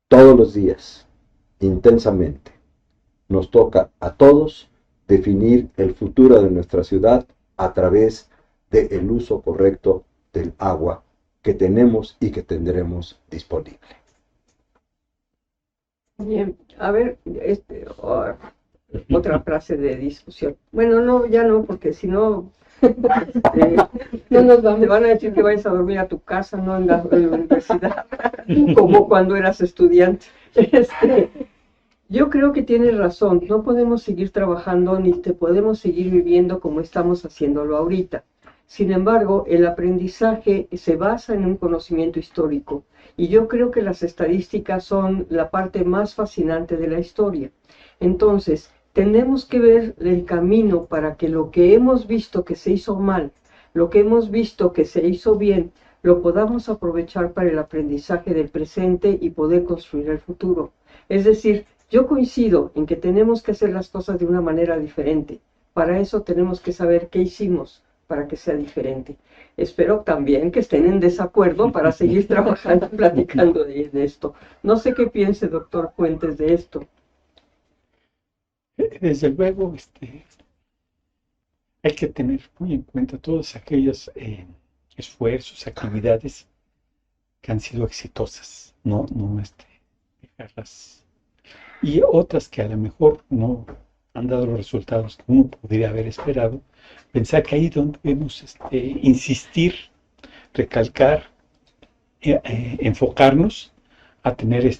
todos los días, intensamente, nos toca a todos definir el futuro de nuestra ciudad a través del uso correcto del agua que tenemos y que tendremos disponible. Bien, a ver, otra frase de discusión. Bueno, no, ya no, porque si no, No nos vamos. te van a decir que vayas a dormir a tu casa, no en la universidad, como cuando eras estudiante. Yo creo que tienes razón, no podemos seguir trabajando ni te podemos seguir viviendo como estamos haciéndolo ahorita. Sin embargo, el aprendizaje se basa en un conocimiento histórico y yo creo que las estadísticas son la parte más fascinante de la historia. Entonces, tenemos que ver el camino para que lo que hemos visto que se hizo mal, lo que hemos visto que se hizo bien, lo podamos aprovechar para el aprendizaje del presente y poder construir el futuro. Es decir, yo coincido en que tenemos que hacer las cosas de una manera diferente. Para eso tenemos que saber qué hicimos para que sea diferente. Espero también que estén en desacuerdo para seguir trabajando, platicando de esto. No sé qué piense, doctor Fuentes, de esto. Desde luego, hay que tener muy en cuenta todos aquellos esfuerzos, actividades que han sido exitosas, no dejarlas. Y otras que a lo mejor no han dado los resultados que uno podría haber esperado, pensar que ahí donde debemos insistir, recalcar, enfocarnos a tener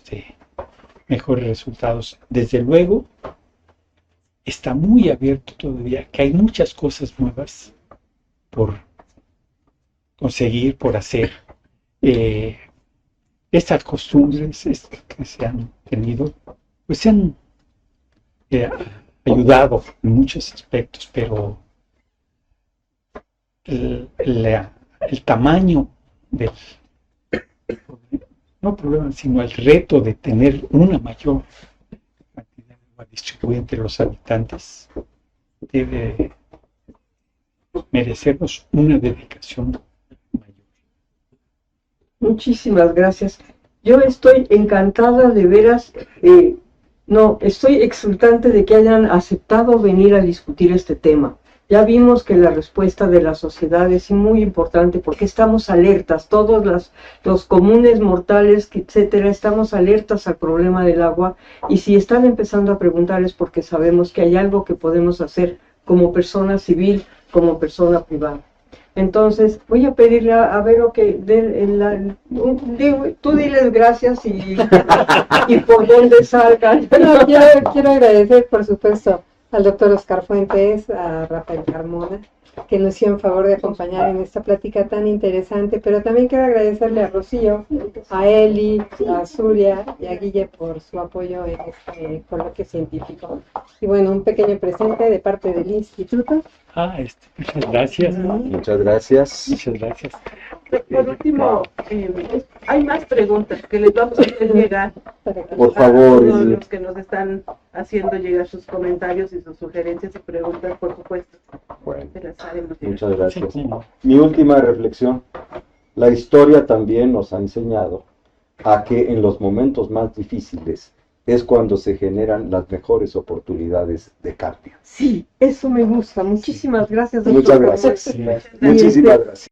mejores resultados. Desde luego, está muy abierto todavía, que hay muchas cosas nuevas por conseguir, por hacer. Estas costumbres que se han tenido, pues se han ayudado en muchos aspectos, pero el tamaño del, no problema, sino el reto de tener una mayor cantidad de agua distribuida entre los habitantes debe merecernos una dedicación mayor. Muchísimas gracias. Yo estoy encantada de veras, estoy exultante de que hayan aceptado venir a discutir este tema. Ya vimos que la respuesta de la sociedad es muy importante porque estamos alertas, todos los comunes mortales, etcétera, estamos alertas al problema del agua y si están empezando a preguntar es porque sabemos que hay algo que podemos hacer como persona civil, como persona privada. Entonces, voy a pedirle a Vero que tú diles gracias y por dónde salgan. No, quiero agradecer, por supuesto, al doctor Oscar Fuentes, a Rafael Carmona, que nos hicieron favor de acompañar en esta plática tan interesante, pero también quiero agradecerle a Rocío, a Eli, a Zulia y a Guille por su apoyo en este coloquio científico. Y bueno, un pequeño presente de parte del instituto. Muchas gracias. Muchas gracias. Muchas gracias. Por último, hay más preguntas que les vamos a hacer llegar. Por favor. A todos los que nos están haciendo llegar sus comentarios y sus sugerencias y preguntas, por supuesto. Bueno, Se las haremos llegar. muchas gracias. Sí. Mi última reflexión. La historia también nos ha enseñado a que en los momentos más difíciles es cuando se generan las mejores oportunidades de cambio. Sí, eso me gusta. Muchísimas gracias, doctor. Muchas gracias. Sí. Muchísimas gracias.